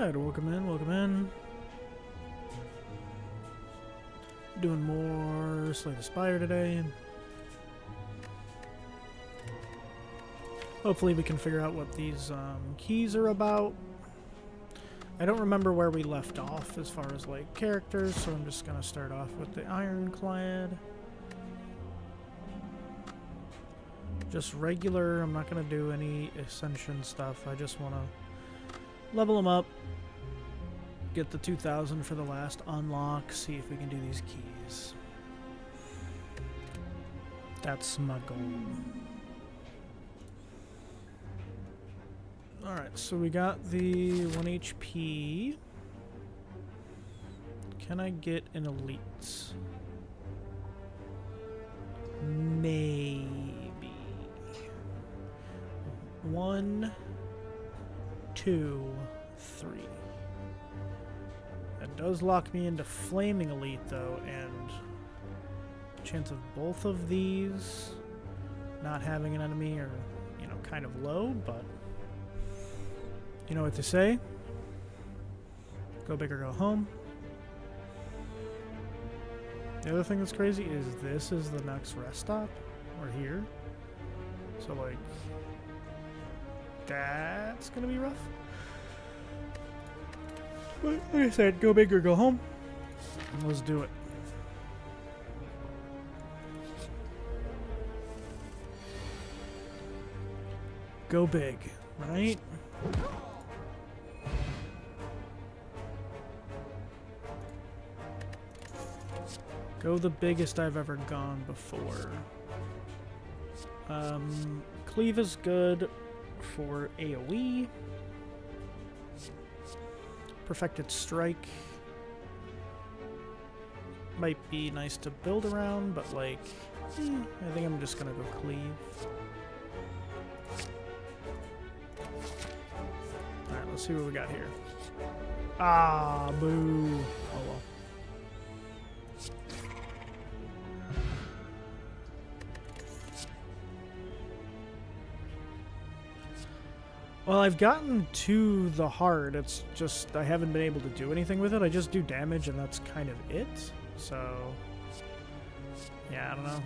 Alright, welcome in, welcome in. Doing more Slay the Spire today. Hopefully we can figure out what these keys are about. I don't remember where we left off as far as like characters, so I'm just gonna start off with the Ironclad. Just regular, I'm not gonna do any Ascension stuff, I just wanna level them up, get the 2000 for the last unlock, see if we can do these keys. That's my goal. Alright, so we got the 1 HP. Can I get an elite? Maybe. 1, 2, 3. That does lock me into Flaming Elite, though, and chance of both of these not having an enemy are, you know, kind of low, but you know what to say. Go big or go home. The other thing that's crazy is this is the next rest stop. We're here. So, like, that's gonna be rough. But like I said, go big or go home. Let's do it. Go big, right? Go the biggest I've ever gone before. Cleave is good for AoE. Perfected Strike might be nice to build around, but like, I think I'm just gonna go Cleave. Alright, let's see what we got here. Ah, boo. Oh well. Well, I've gotten to the heart, it's just I haven't been able to do anything with it. I just do damage and that's kind of it. So, yeah, I don't know.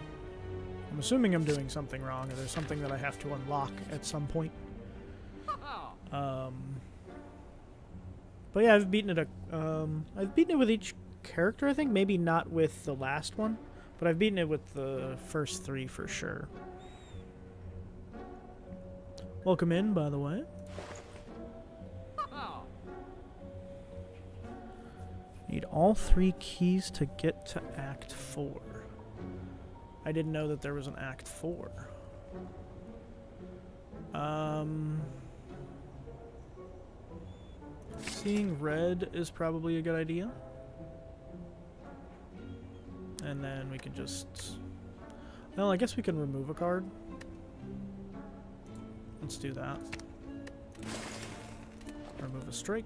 I'm assuming I'm doing something wrong or there's something that I have to unlock at some point. But yeah, I've beaten it with each character, I think. Maybe not with the last one, but I've beaten it with the first 3 for sure. Welcome in, by the way. Need all 3 keys to get to Act 4. I didn't know that there was an Act 4. Seeing red is probably a good idea. And then we can just... Well, I guess we can remove a card. Let's do that. Remove a strike.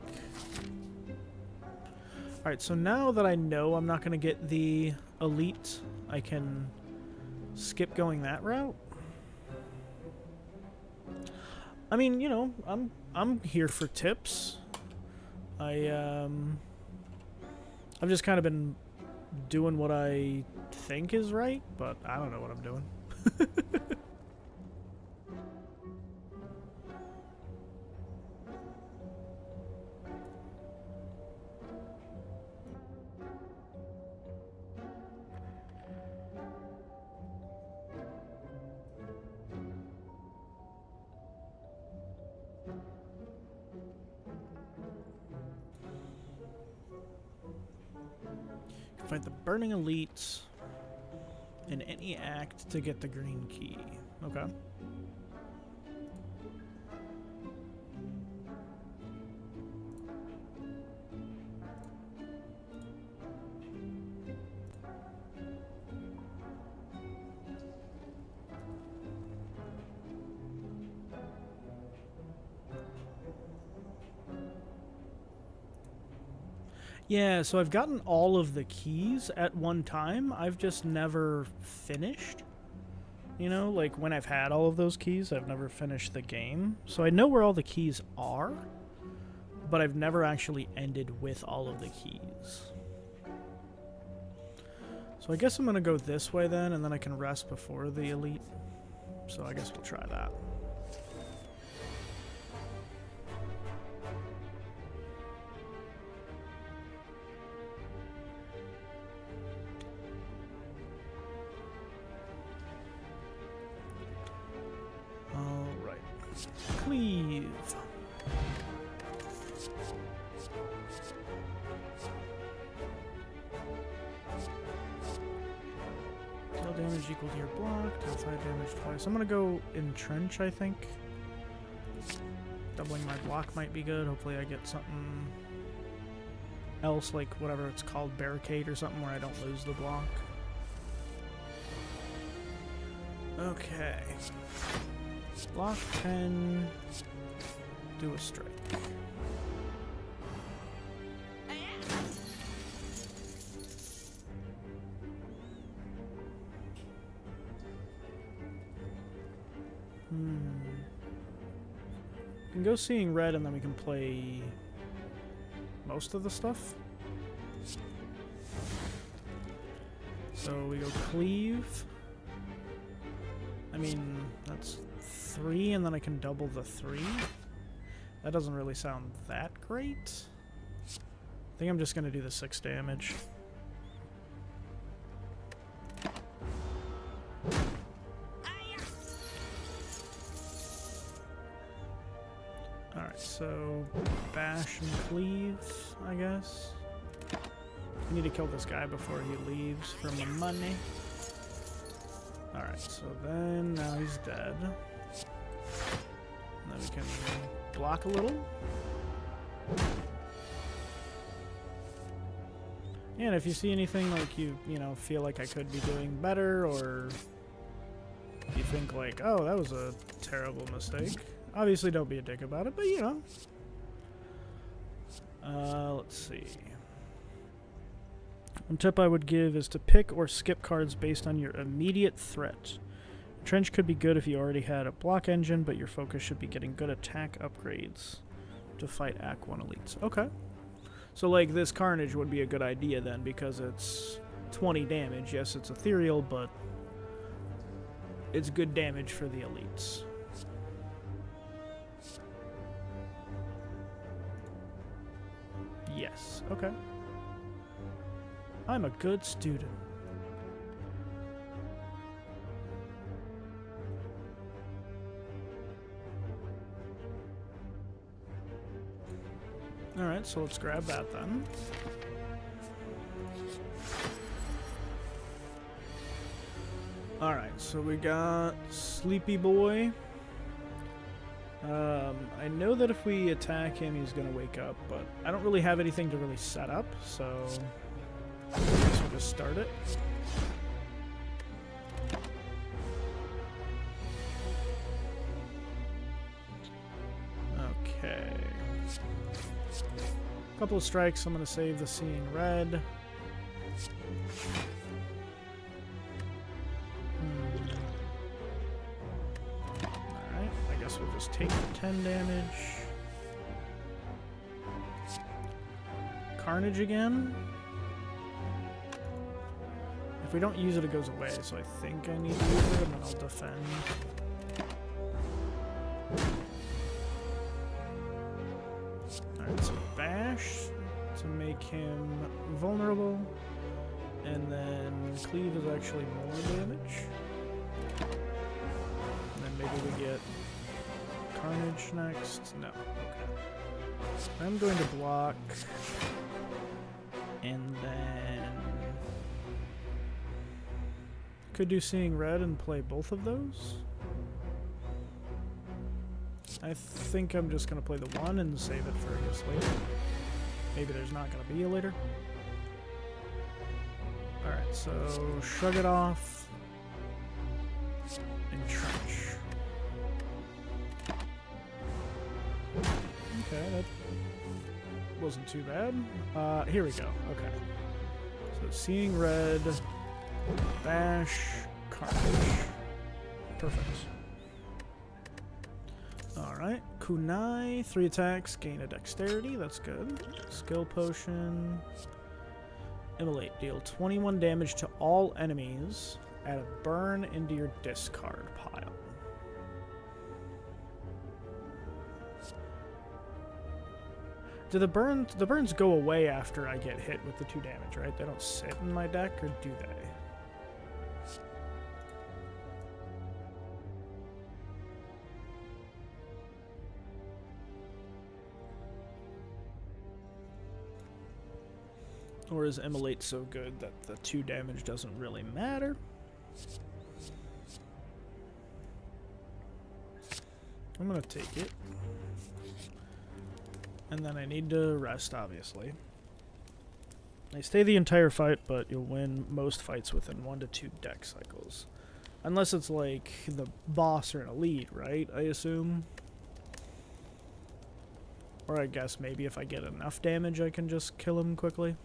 Alright, so now that I know I'm not going to get the elite, I can skip going that route. I mean, you know, I'm here for tips. I've just kind of been doing what I think is right, but I don't know what I'm doing. Fight the Burning Elite in any act to get the green key. Okay. Yeah, so I've gotten all of the keys at one time. I've just never finished. You know, like when I've had all of those keys, I've never finished the game. So I know where all the keys are, but I've never actually ended with all of the keys. So I guess I'm going to go this way then, and then I can rest before the elite. So I guess we'll try that. Alright. Cleave. Damage equal to your block, deal 5 damage twice. I'm gonna go entrench, I think. Doubling my block might be good. Hopefully I get something else, like whatever it's called, barricade or something, where I don't lose the block. Okay. Block 10. Do a strike. We can go seeing red and then we can play most of the stuff. So we go cleave. I mean, that's 3 and then I can double the 3. That doesn't really sound that great. I think I'm just going to do the 6 damage. Alright, so bash and cleave, I guess. I need to kill this guy before he leaves for my money. Alright, so then now he's dead. And then we can block a little. And if you see anything like you know, feel like I could be doing better, or you think like, oh, that was a terrible mistake, obviously don't be a dick about it, but you know. Let's see. One tip I would give is to pick or skip cards based on your immediate threat. Trench could be good if you already had a block engine, but your focus should be getting good attack upgrades to fight Act 1 elites. Okay. So like this Carnage would be a good idea then, because it's 20 damage. Yes, it's ethereal, but it's good damage for the elites. Yes, okay. I'm a good student. Alright, so let's grab that then. Alright, so we got Sleepy Boy. I know that if we attack him, he's gonna wake up, but I don't really have anything to really set up, so I guess we'll just start it. Okay. Couple of strikes, I'm gonna save the Seeing Red. We'll just take 10 damage. Carnage again. If we don't use it, it goes away, so I think I need to use it, and then I'll defend. Alright, so bash to make him vulnerable, and then cleave is actually more damage. And then maybe we get Carnage next? No. Okay. I'm going to block. And then could do Seeing Red and play both of those. I think I'm just going to play the one and save it for, I guess, later. Maybe there's not going to be a later. Alright, so shrug it off. Entrench. Okay, that wasn't too bad. Here we go. Okay. So Seeing Red, bash, Carnage. Perfect. Alright, Kunai, 3 attacks, gain a dexterity, that's good. Skill potion. Immolate, deal 21 damage to all enemies. Add a burn into your discard pile. Do the burns go away after I get hit with the 2 damage, right? They don't sit in my deck, or do they? Or is Immolate so good that the 2 damage doesn't really matter? I'm gonna take it. And then I need to rest, obviously. I stay the entire fight, but you'll win most fights within 1 to 2 deck cycles. Unless it's like the boss or an elite, right? I assume. Or I guess maybe if I get enough damage I can just kill him quickly.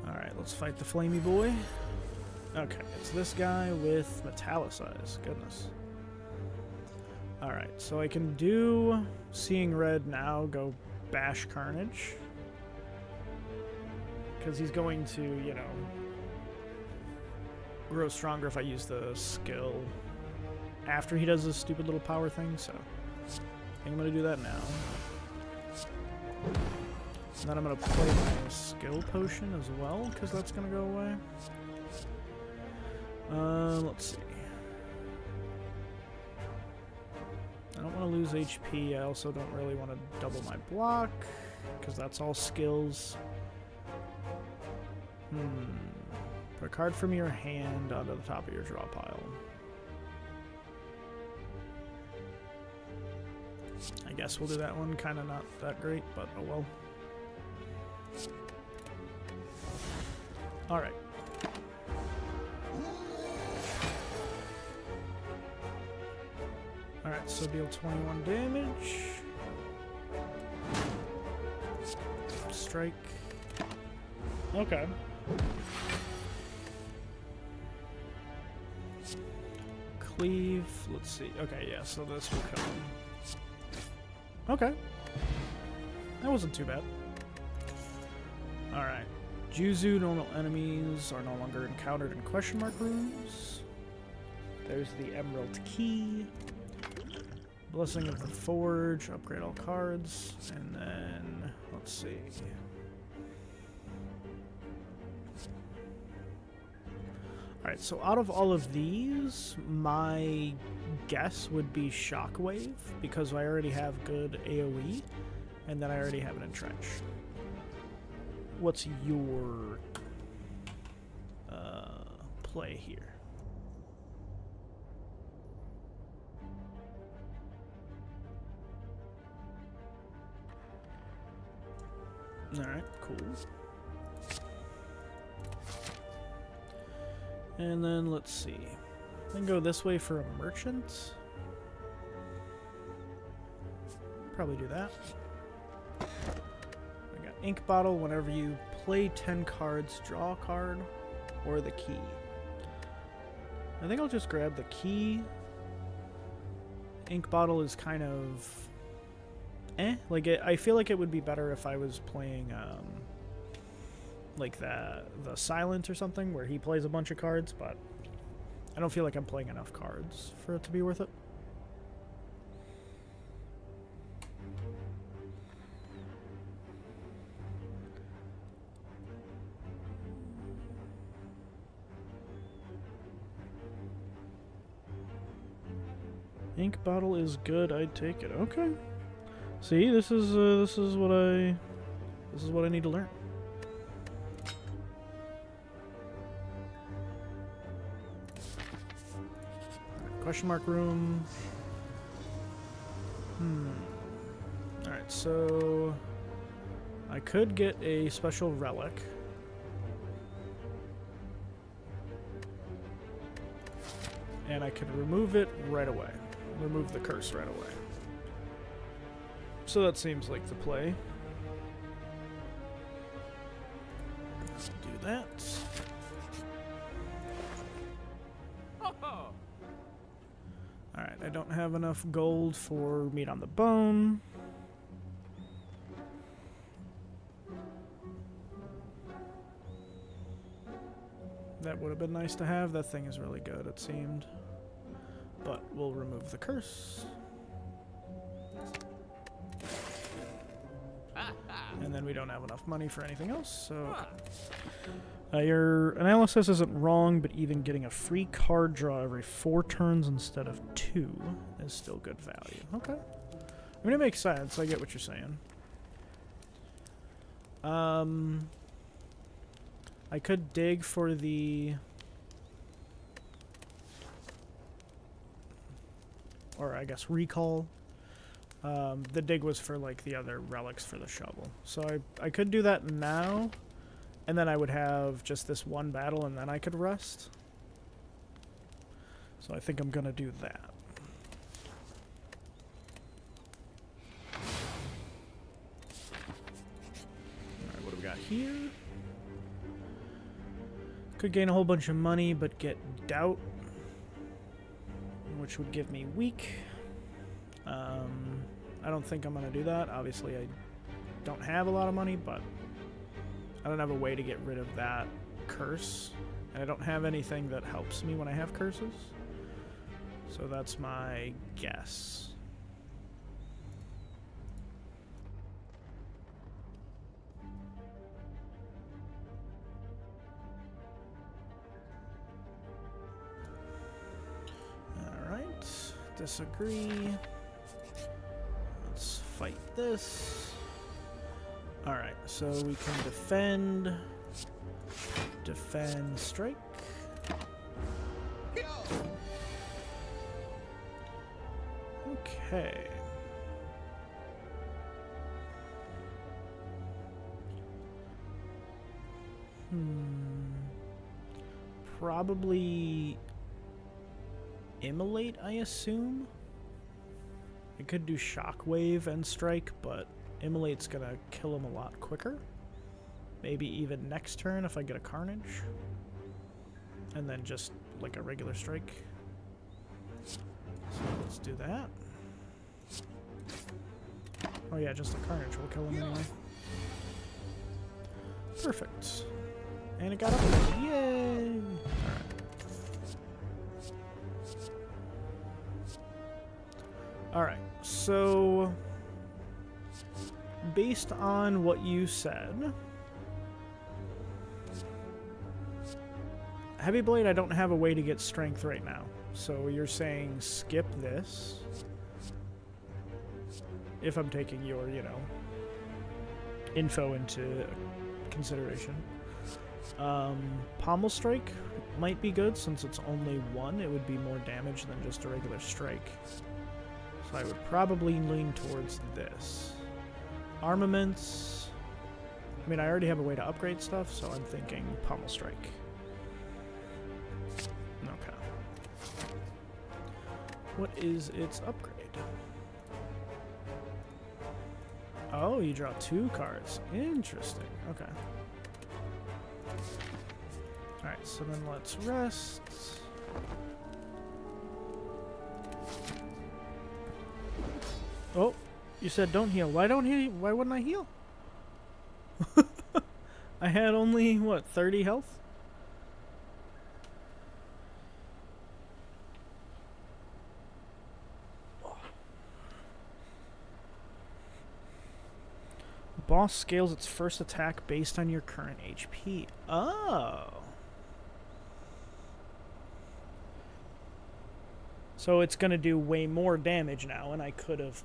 Alright, let's fight the flamey boy. Okay, it's this guy with Metallicize. Goodness. Alright, so I can do Seeing Red now, go Bash Carnage. Because he's going to, you know, grow stronger if I use the skill after he does this stupid little power thing, so I think I'm going to do that now. And then I'm going to play my skill potion as well, because that's going to go away. Let's see. I don't want to lose HP. I also don't really want to double my block, because that's all skills. Put a card from your hand onto the top of your draw pile. I guess we'll do that one. Kind of not that great, but oh well. Alright. Alright, so deal 21 damage. Strike. Okay. Cleave. Let's see. Okay, yeah, so this will come. Okay. That wasn't too bad. Alright. Juzu, normal enemies are no longer encountered in question mark rooms. There's the Emerald Key. Blessing of the Forge, upgrade all cards, and then, let's see. Alright, so out of all of these, my guess would be Shockwave, because I already have good AoE, and then I already have an Entrench. What's your play here? Alright, cool. And then let's see. I can go this way for a merchant. Probably do that. I got Ink Bottle. Whenever you play 10 cards, draw a card or the key. I think I'll just grab the key. Ink Bottle is kind of like I feel like it would be better if I was playing like the Silent or something where he plays a bunch of cards, but I don't feel like I'm playing enough cards for it to be worth it. Ink Bottle is good. I'd take it. Okay. See, this is what I need to learn. Question mark room. Alright, so I could get a special relic. And I could remove it right away. Remove the curse right away. So that seems like the play. Let's do that. I don't have enough gold for meat on the bone. That would have been nice to have. That thing is really good, it seemed. But we'll remove the curse. And then we don't have enough money for anything else, so... your analysis isn't wrong, but even getting a free card draw every 4 turns instead of 2 is still good value. Okay. I mean, it makes sense. I get what you're saying. I could dig for the... Or, I guess, recall. The dig was for, like, the other relics for the shovel. So I could do that now, and then I would have just this one battle, and then I could rest. So I think I'm gonna do that. Alright, what do we got here? Could gain a whole bunch of money, but get doubt, which would give me weak. I don't think I'm going to do that. Obviously, I don't have a lot of money, but I don't have a way to get rid of that curse. And I don't have anything that helps me when I have curses. So that's my guess. Alright, disagree. Let's fight this. Alright, so we can defend, strike. Okay. Probably immolate, I assume. I could do shockwave and strike, but immolate's gonna kill him a lot quicker. Maybe even next turn if I get a carnage. And then just like a regular strike. So let's do that. Oh yeah, just a carnage will kill him anyway. Perfect. And it got up. Yay! Alright. Alright, so based on what you said, Heavy Blade, I don't have a way to get strength right now. So you're saying skip this. If I'm taking your, you know, info into consideration. Pommel Strike might be good since it's only 1. It would be more damage than just a regular strike. So I would probably lean towards this. Armaments. I mean, I already have a way to upgrade stuff, so I'm thinking Pommel Strike. Okay. What is its upgrade? Oh, you draw 2 cards. Interesting. Okay. Alright, so then let's rest. Oh, you said don't heal. Why don't he? Why wouldn't I heal? I had only, what, 30 health? Boss scales its first attack based on your current HP. Oh. So it's going to do way more damage now, and I could have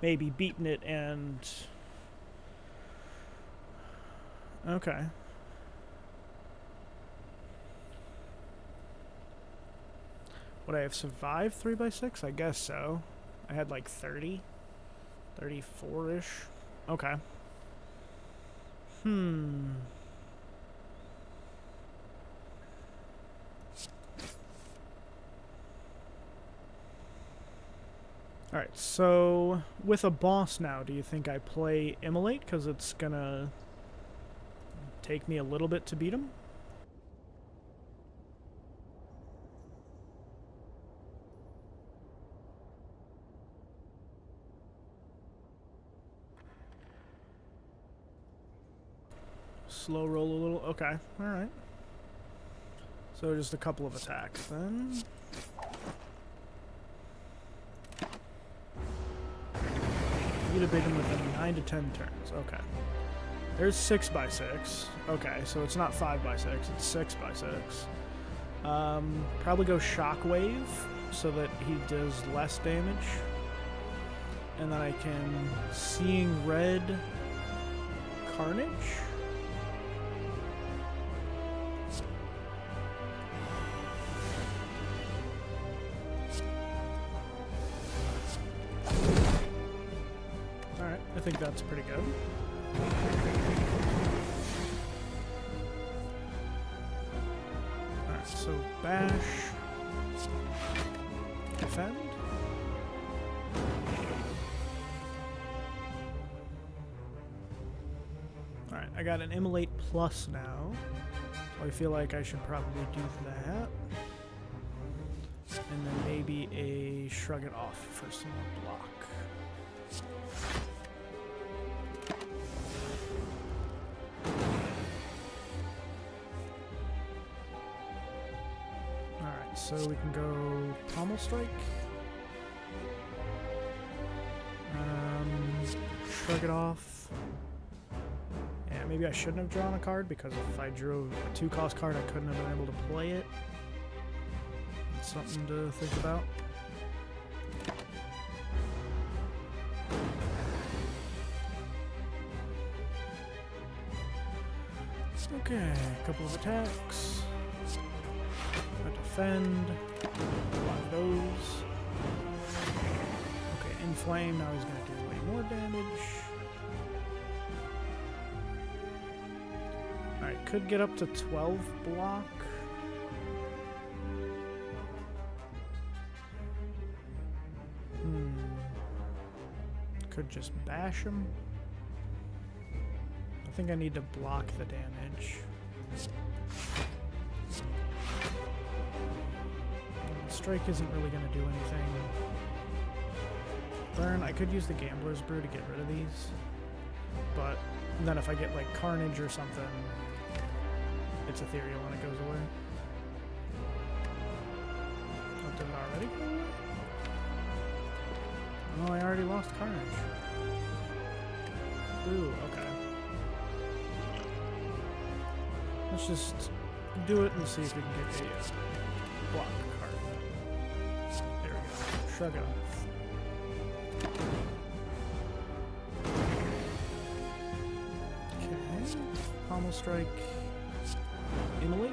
maybe beaten it and... Okay. Would I have survived 3x6? I guess so. I had like 30. 34-ish. Okay. Alright, so with a boss now, do you think I play Immolate? Because it's gonna take me a little bit to beat him? Slow roll a little. Okay, alright. So just a couple of attacks then. You to beat him within 9 to 10 turns. Okay. There's 6x6. Okay, so it's not 5x6, it's 6x6. Probably go Shockwave so that he does less damage. And then I can Seeing Red Carnage. Alright, I think that's pretty good. Alright, so bash, defend. Alright, I got an Immolate Plus now, so I feel like I should probably do that. And then maybe a Shrug It Off for some more block. Alright, so we can go Pommel Strike. Shrug It Off. Yeah, maybe I shouldn't have drawn a card, because if I drew a 2-cost card, I couldn't have been able to play it. It's something to think about. Okay, a couple of attacks. I defend. Block those. Okay, Inflame. Now he's going to do way more damage. Alright, could get up to 12 block. Could just bash him. I think I need to block the damage. Strike isn't really going to do anything. Burn, I could use the Gambler's Brew to get rid of these. But then if I get like Carnage or something, it's ethereal and it goes away. Oh, did it already go away? Oh, I already lost Carnage. Ooh, okay. Let's just do it and see if we can get a block card. There we go. Shrug It Off. Okay. Pommel Strike. Immolate.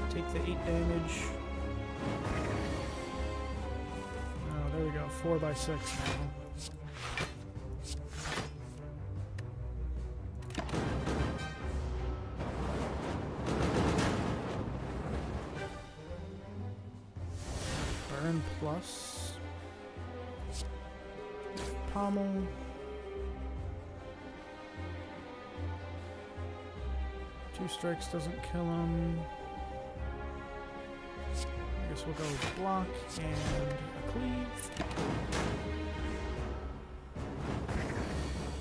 Take the 8 damage. There we go, 4x6 now. Burn plus. Pommel. Two strikes doesn't kill him. I guess we'll go block and a cleave.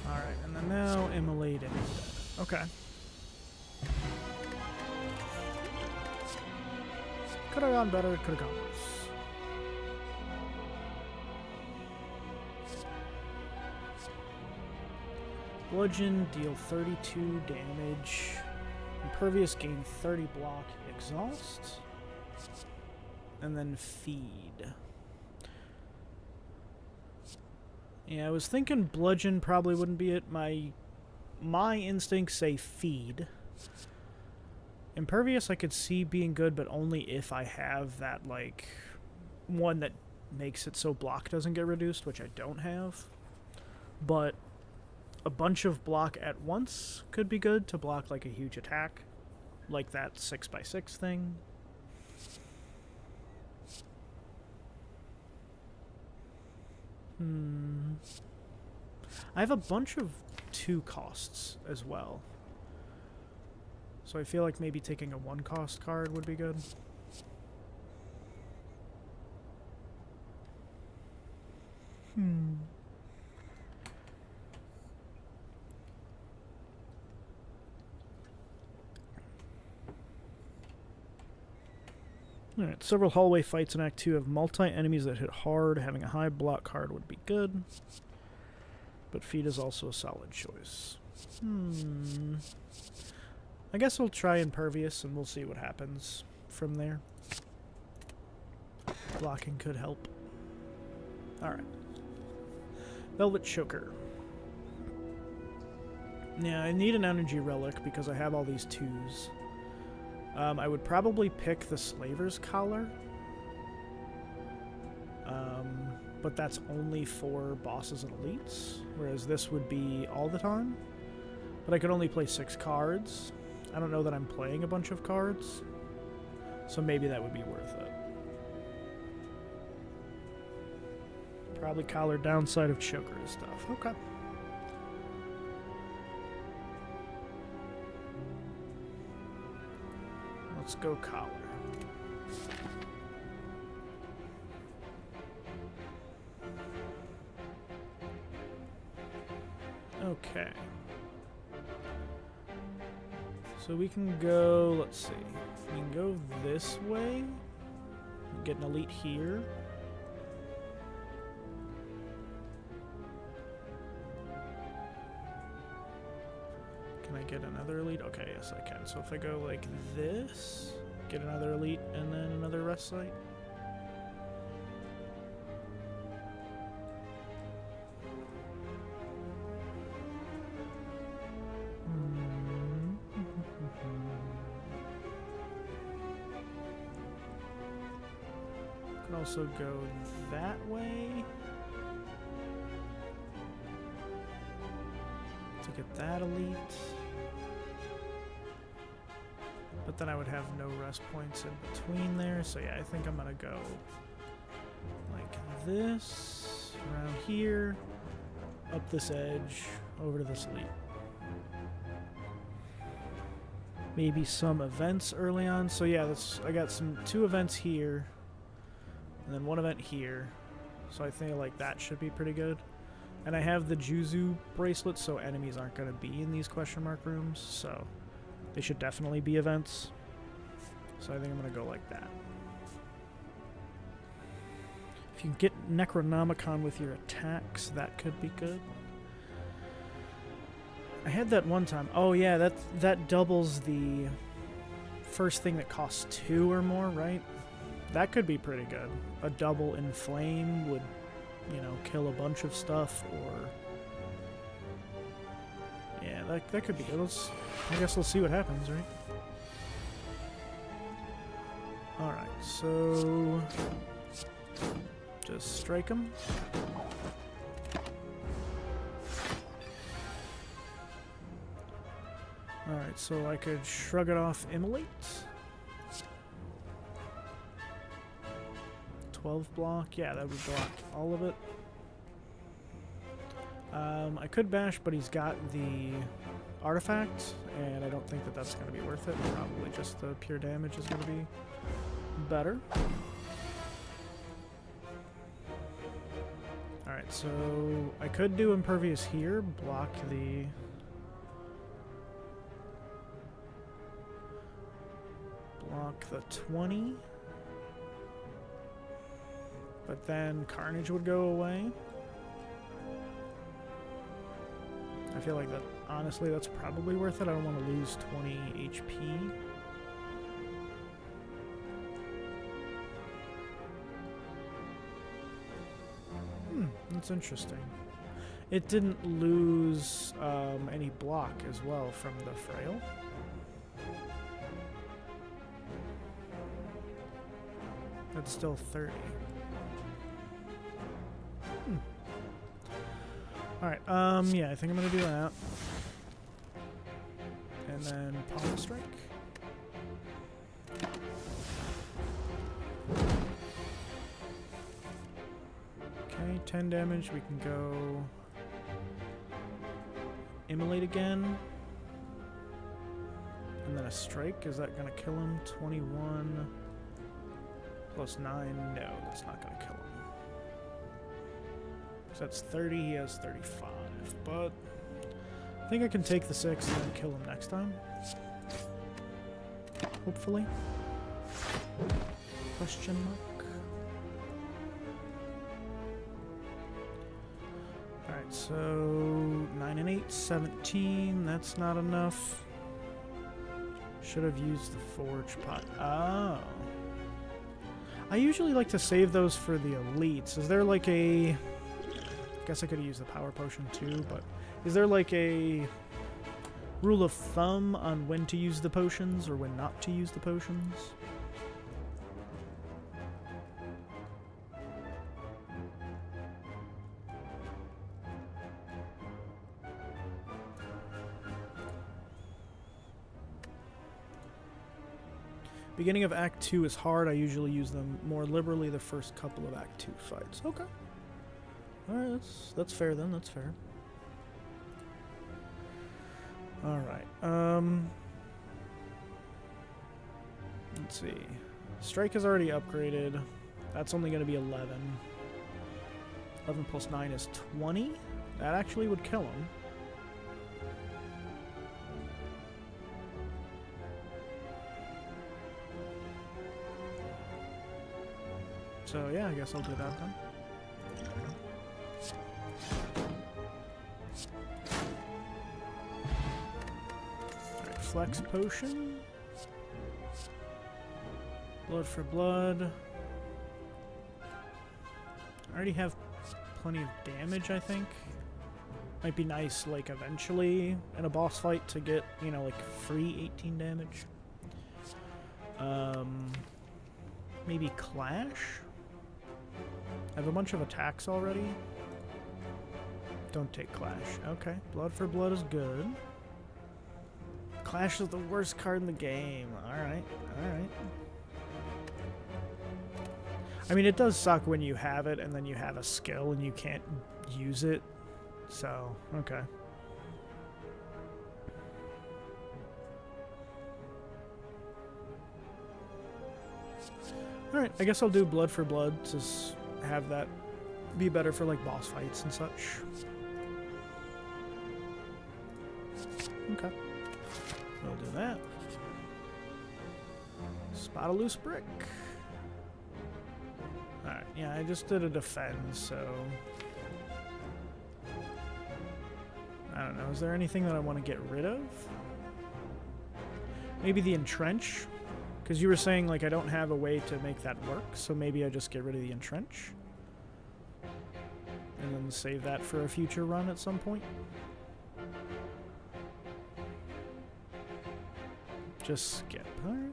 Alright, and then now Immolate and he's dead. Okay. Could have gone better, could have gone worse. Bludgeon, deal 32 damage. Impervious, gain 30 block. Exhaust. And then feed. Yeah, I was thinking bludgeon probably wouldn't be it. My instincts say feed. Impervious I could see being good, but only if I have that, like, one that makes it so block doesn't get reduced, which I don't have. But a bunch of block at once could be good to block, like, a huge attack. Like that 6x6 thing. I have a bunch of 2 costs as well. So I feel like maybe taking a 1-cost card would be good. Alright, several hallway fights in Act 2 have multi-enemies that hit hard. Having a high block card would be good. But feet is also a solid choice. I guess I'll try Impervious and we'll see what happens from there. Blocking could help. Alright. Velvet Choker. Yeah, I need an energy relic because I have all these 2s. I would probably pick the Slaver's Collar. But that's only for bosses and elites, whereas this would be all the time. But I could only play 6 cards. I don't know that I'm playing a bunch of cards, so maybe that would be worth it. Probably Collar downside of Choker and stuff. Okay. Let's go Collar. Okay. So we can go, let's see. We can go this way. Get an elite here. Can I get another elite? Okay, yes I can. So if I go like this, get another elite and then another rest site. Can also go that way to get that elite. But then I would have no rest points in between there, so yeah, I think I'm gonna go like this, around here, up this edge, over to this elite. Maybe some events early on, so yeah, I got 2 events here, and then 1 event here, so I think like that should be pretty good. And I have the Juzu bracelet, so enemies aren't gonna be in these question mark rooms, so they should definitely be events. So I think I'm going to go like that. If you can get Necronomicon with your attacks, that could be good. I had that one time. Oh yeah, that doubles the first thing that costs 2 or more, right? That could be pretty good. A double Inflame would, you know, kill a bunch of stuff, or... yeah, that could be good. I guess we'll see what happens, right? Alright, so... just strike him. Alright, so I could shrug it off Immolate. 12 block, yeah, that would block all of it. I could bash, but he's got the artifact, and I don't think that that's going to be worth it. Probably just the pure damage is going to be better. Alright, so I could do Impervious here, block the... block the 20. But then Carnage would go away. I feel like that, honestly, that's probably worth it. I don't want to lose 20 HP. That's interesting. It didn't lose any block as well from the Frail. That's still 30. Alright, yeah, I think I'm gonna do that. And then Palm Strike. Okay, 10 damage. We can go Immolate again. And then a strike. Is that gonna kill him? 21 plus 9. No, that's not gonna kill him. So that's 30, he has 35, but I think I can take the 6 and then kill him next time. Hopefully. Question mark. Alright, so 9 and 8, 17. That's not enough. Should have used the forge pot. Oh. I usually like to save those for the elites. Is there like a... I guess I could use the power potion too, but... Is there like a rule of thumb on when to use the potions or when not to use the potions? Beginning of Act 2 is hard. I usually use them more liberally the first couple of Act 2 fights. Okay. Alright, that's fair then. That's fair. Alright. Let's see. Strike is already upgraded. That's only going to be 11. 11 plus 9 is 20. That actually would kill him. So yeah, I guess I'll do that then. Alright, flex potion. Blood for blood. I already have plenty of damage, I think. Might be nice, like, eventually in a boss fight to get, you know, like, free 18 damage. Maybe Clash? I have a bunch of attacks already. Don't take Clash. Okay, Blood for Blood is good. Clash is the worst card in the game. Alright, alright. I mean, it does suck when you have it and then you have a skill and you can't use it. So, okay. Alright, I guess I'll do Blood for Blood to have that be better for, like, boss fights and such. Okay. We'll do that. Spot a loose brick. Alright, yeah, I just did a defend, so... I don't know, is there anything that I want to get rid of? Maybe the entrench? Because you were saying, like, I don't have a way to make that work, so maybe I just get rid of the entrench. And then save that for a future run at some point. Just skip. Alright.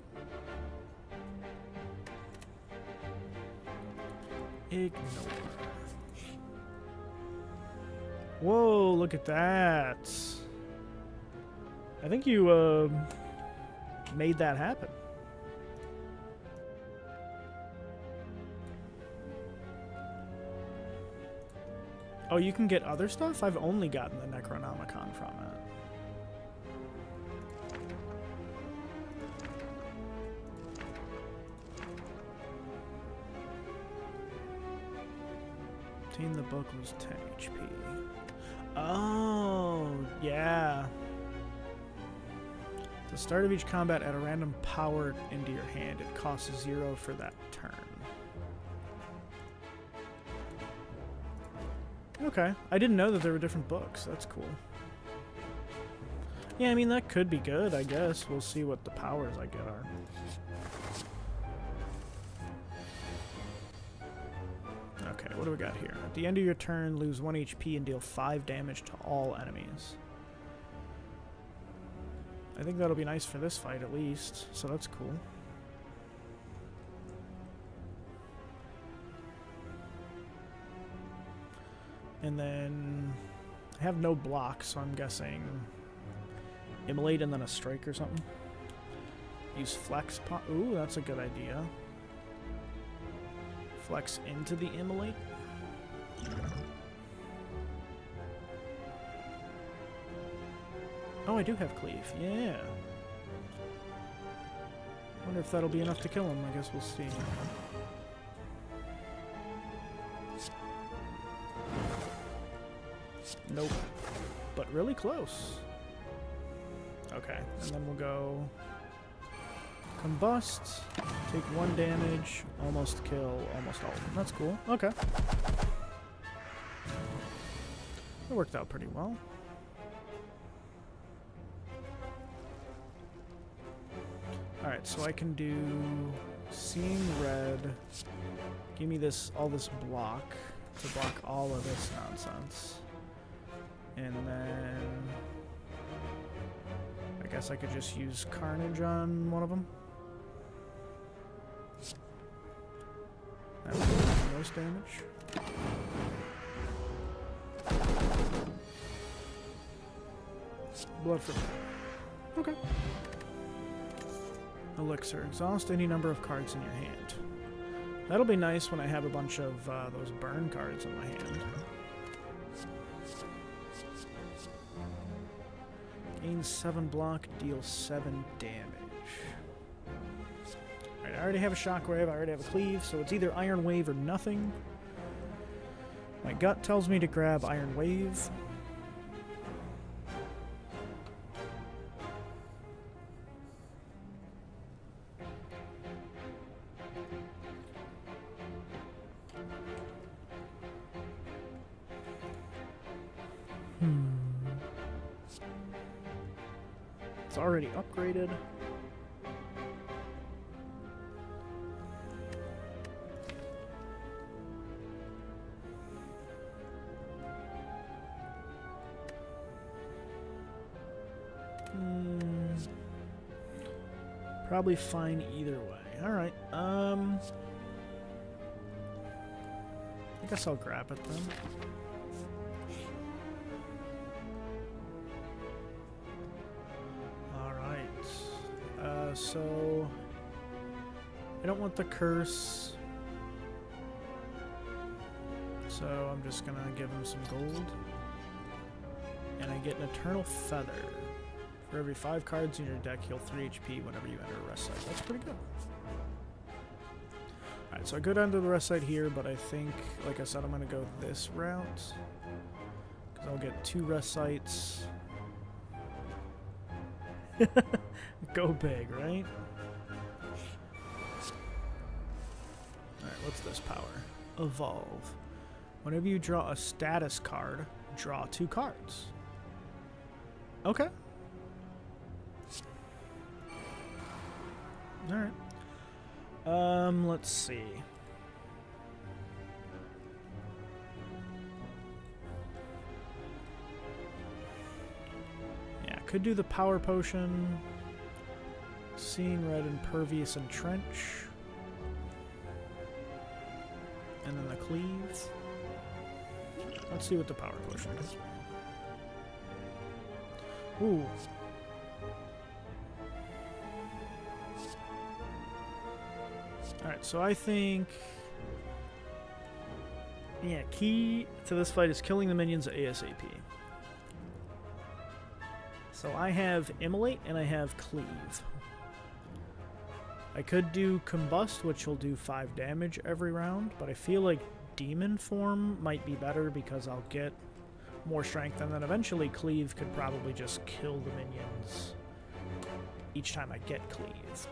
Ignore. Whoa, look at that. I think you, made that happen. Oh, you can get other stuff? I've only gotten the Necronomicon from it. The book was 10 HP. Oh, yeah. At the start of each combat, add a random power into your hand. It costs 0 for that turn. Okay. I didn't know that there were different books. That's cool. Yeah, I mean, that could be good, I guess. We'll see what the powers I get are. Okay, what do we got here? At the end of your turn, lose 1 HP and deal 5 damage to all enemies. I think that'll be nice for this fight, at least. So that's cool. And then... I have no block, so I'm guessing... Immolate and then a strike or something. Use flex pot. Ooh, that's a good idea. Flex into the immolate. Oh, I do have cleave. Yeah. Wonder if that'll be enough to kill him. I guess we'll see. Nope. But really close. Okay, and then we'll go Combust, take 1 damage, almost kill almost all of them. That's cool. Okay. That worked out pretty well. Alright, so I can do Seeing Red. Give me this, all this block to block all of this nonsense. And then I guess I could just use Carnage on one of them. That would do the most damage. Blood for okay. Elixir. Exhaust any number of cards in your hand. That'll be nice when I have a bunch of those burn cards in my hand. Gain 7 block, deal 7 damage. Alright, I already have a Shockwave, I already have a Cleave, so it's either Iron Wave or nothing. My gut tells me to grab Iron Wave. It's already upgraded. Probably fine either way. Alright, I guess I'll grab it then. So I don't want the curse, so I'm just gonna give him some gold, and I get an Eternal Feather. For every 5 cards in your deck, heal 3 HP whenever you enter a rest site. That's pretty good. Alright, so I go down to the rest site here, but I think, like I said, I'm gonna go this route, because I'll get 2 rest sites. Go big, right? Alright, what's this power? Evolve. Whenever you draw a status card, draw 2 cards. Okay. Alright. Let's see. Yeah, could do the power potion. Seeing Red, Impervious, and Trench. And then the Cleave. Let's see what the power potion does. Ooh. Alright, so I think... yeah, key to this fight is killing the minions ASAP. So I have Immolate and I have Cleave. I could do Combust, which will do 5 damage every round, but I feel like Demon Form might be better because I'll get more strength, and then eventually Cleave could probably just kill the minions each time I get Cleave.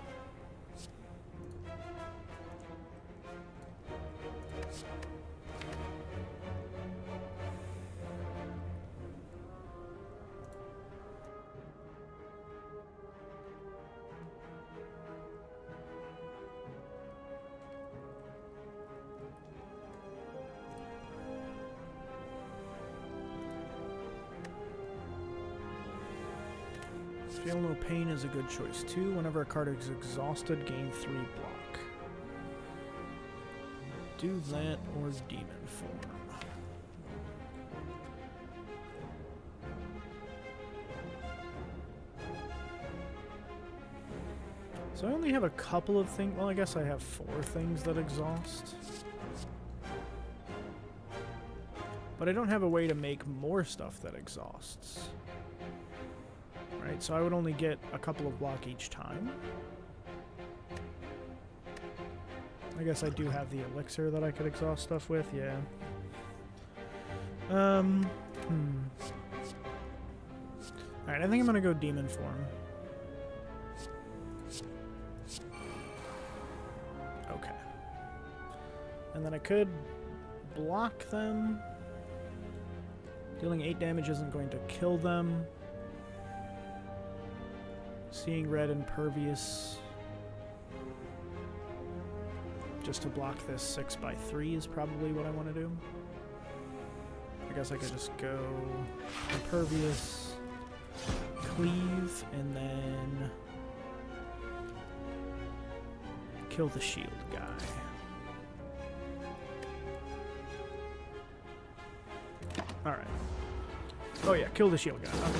Feel No Pain is a good choice too. Whenever a card is exhausted, gain 3 block. Do that or Demon Form. So I only have a couple of things. Well, I guess I have 4 things that exhaust. But I don't have a way to make more stuff that exhausts. Right, so I would only get a couple of block each time. I guess I do have the elixir that I could exhaust stuff with, yeah. Alright, I think I'm gonna go Demon Form. Okay. And then I could block them. Dealing 8 damage isn't going to kill them. Seeing red impervious. Just to block this 6x3 is probably what I want to do. I guess I could just go impervious, cleave, and then kill the shield guy. Alright. Oh yeah, kill the shield guy. Okay.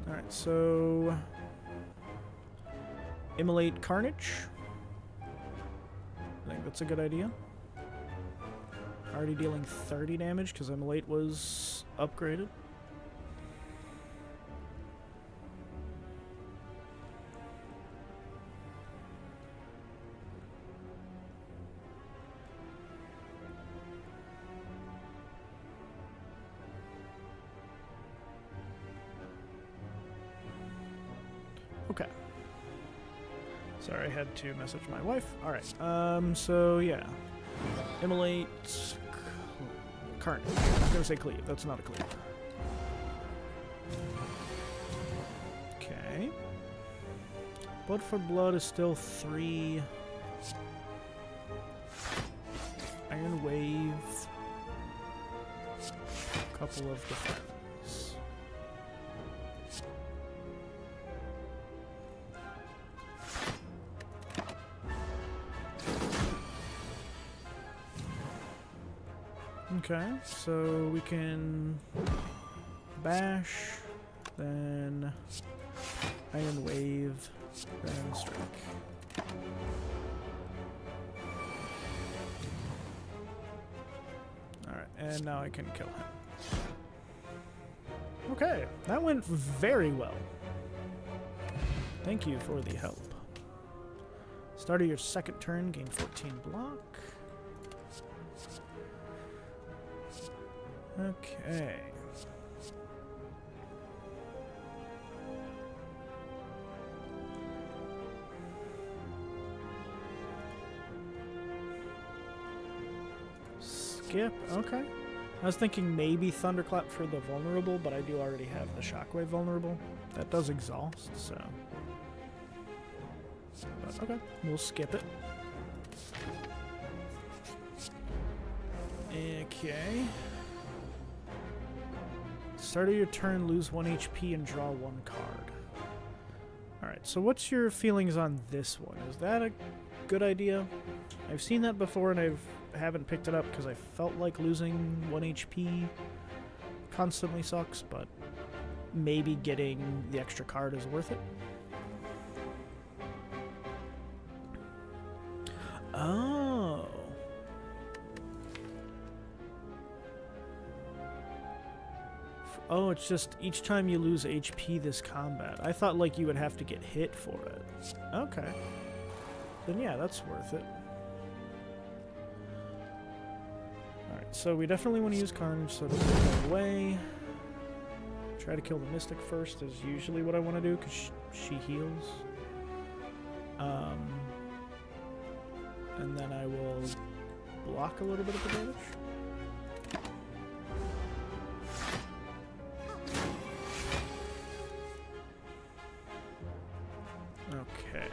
Alright, so Immolate Carnage. I think that's a good idea. Already dealing 30 damage because Immolate was upgraded. Okay. Sorry, I had to message my wife. Alright, so yeah. Immolate Carnage. I was gonna say cleave. That's not a cleave. Okay. Blood for blood is still 3. Iron Wave. Couple of defense. Okay, so we can bash, then Iron Wave, then strike. Alright, and now I can kill him. Okay, that went very well. Thank you for the help. Start of your second turn, gain 14 block. Okay. Skip, okay. I was thinking maybe Thunderclap for the vulnerable, but I do already have the Shockwave vulnerable. That does exhaust, so... But okay, we'll skip it. Okay. Start of your turn, lose 1 HP and draw 1 card. Alright, so what's your feelings on this one? Is that a good idea? I've seen that before and I haven't picked it up because I felt like losing 1 HP constantly sucks, but maybe getting the extra card is worth it. Oh. Oh, it's just each time you lose HP this combat. I thought like you would have to get hit for it. Okay. Then yeah, that's worth it. Alright, so we definitely want to use Carnage so it doesn't go away. Try to kill the Mystic first is usually what I want to do because she heals. And then I will block a little bit of the damage. Okay.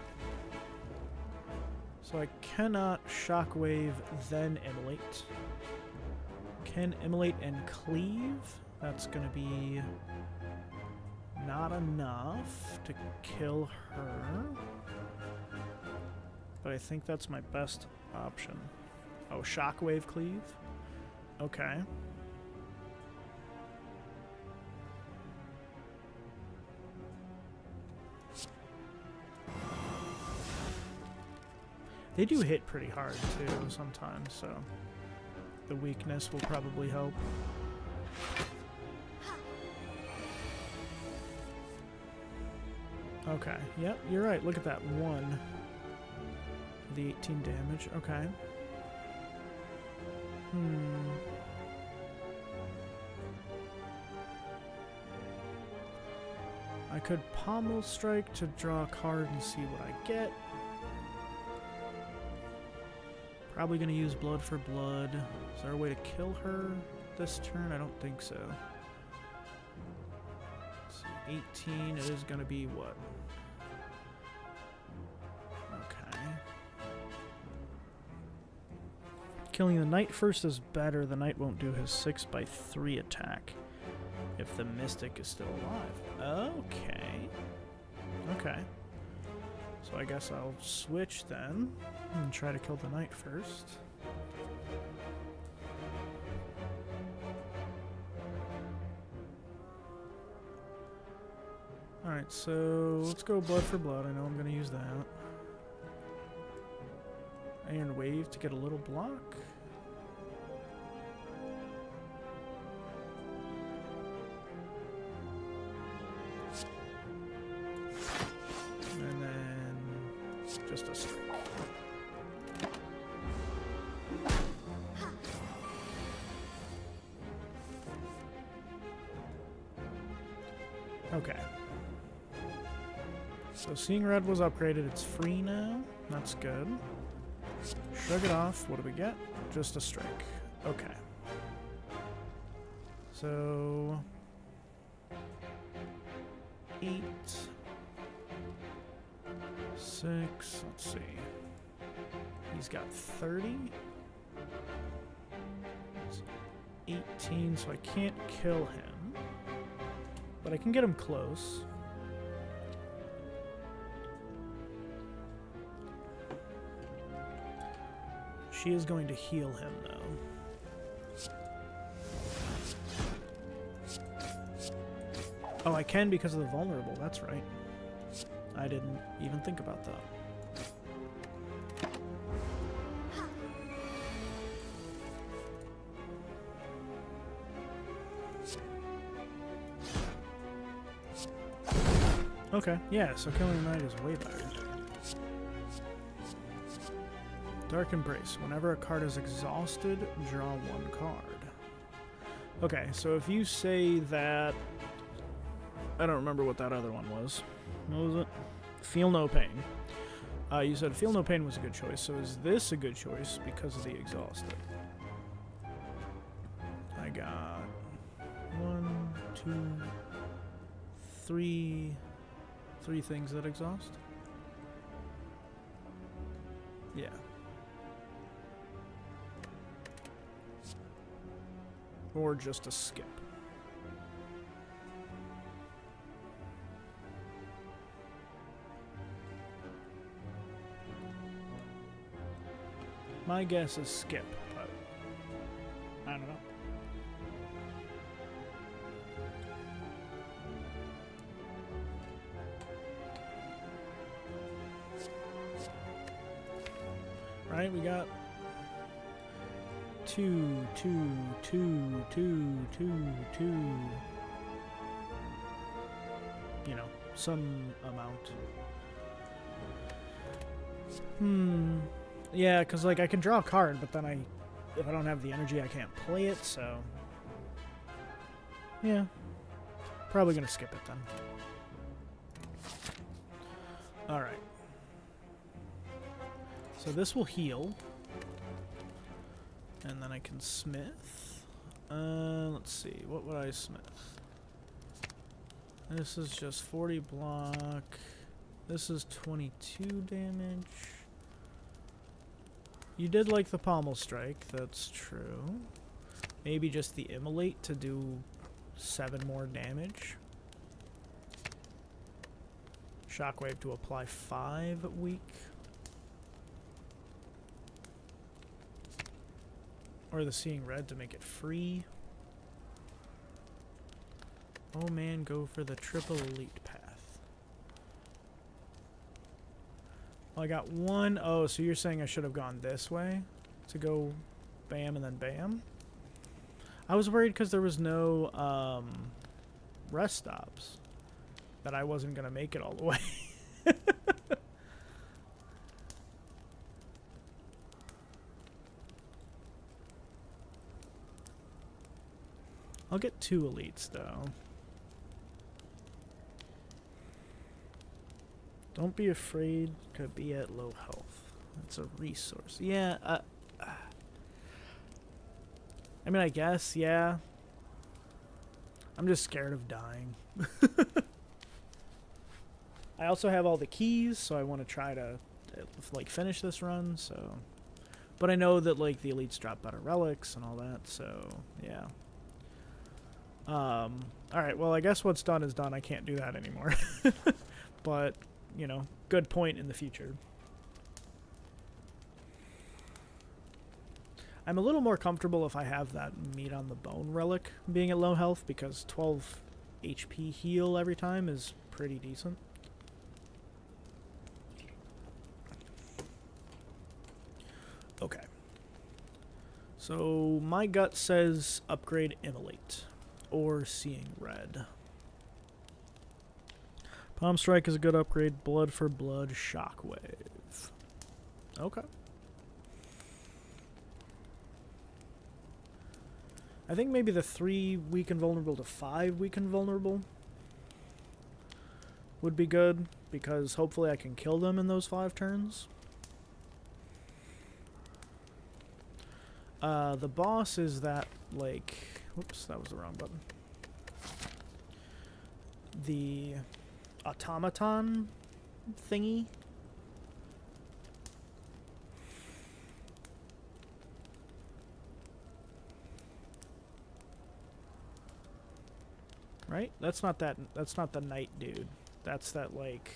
So I cannot Shockwave, then Immolate. Can Immolate and Cleave. That's going to be not enough to kill her. But I think that's my best option. Oh, Shockwave Cleave? Okay. They do hit pretty hard, too, sometimes, so the weakness will probably help. Okay, yep, you're right. Look at that. 1. The 18 damage. Okay. I could Pommel Strike to draw a card and see what I get. Probably going to use Blood for Blood. Is there a way to kill her this turn? I don't think so. Let's see, 18. It is going to be what? Okay. Killing the Knight first is better. The Knight won't do his 6x3 attack if the Mystic is still alive. Okay. Okay. So I guess I'll switch then and try to kill the Knight first. Alright, so let's go Blood for Blood. I know I'm going to use that. Iron Wave to get a little block. And then just a strike. Okay. So Seeing Red was upgraded. It's free now. That's good. Shrug it off. What do we get? Just a strike. Okay. So 8, 6. Let's see. He's got 30. It's 18, so I can't kill him. But I can get him close. She is going to heal him, though. Oh, I can because of the vulnerable. That's right. I didn't even think about that. Okay, yeah, so killing the Knight is way better. Dark Embrace. Whenever a card is exhausted, draw one card. Okay, so if you say that... I don't remember what that other one was. What was it? Feel No Pain. You said Feel No Pain was a good choice, so is this a good choice because of the exhausted? I got 1, 2, 3... 3 things that exhaust? Yeah. Or just a skip. My guess is skip, but I don't know. Right, we got 2, 2, 2, 2, 2, 2. You know, some amount. Yeah, because, like, I can draw a card, but then if I don't have the energy, I can't play it, so... Yeah. Probably gonna skip it, then. Alright. So this will heal. And then I can smith. Let's see, what would I smith? This is just 40 block. This is 22 damage. You did like the Pommel Strike, that's true. Maybe just the Immolate to do 7 more damage. Shockwave to apply 5 weak. Or the Seeing Red to make it free. Oh man, go for the triple elite path. Well, I got 1. Oh, so you're saying I should have gone this way to go bam and then bam? I was worried because there was no rest stops that I wasn't going to make it all the way. I'll get 2 elites, though. Don't be afraid to be at low health. It's a resource. Yeah, I mean, I guess, yeah. I'm just scared of dying. I also have all the keys, so I want to try to, like, finish this run, so... But I know that, like, the elites drop better relics and all that, so, yeah. Alright, well, I guess what's done is done. I can't do that anymore. But, you know, good point in the future. I'm a little more comfortable if I have that meat on the bone relic being at low health, because 12 HP heal every time is pretty decent. Okay. So my gut says upgrade Immolate or Seeing Red. Palm Strike is a good upgrade. Blood for Blood, Shockwave. Okay. I think maybe the 3 weak and vulnerable to 5 weak and vulnerable would be good, because hopefully I can kill them in those 5 turns. The boss is that, like... Whoops, that was the wrong button. The automaton thingy. Right? That's not the knight dude. That's that, like,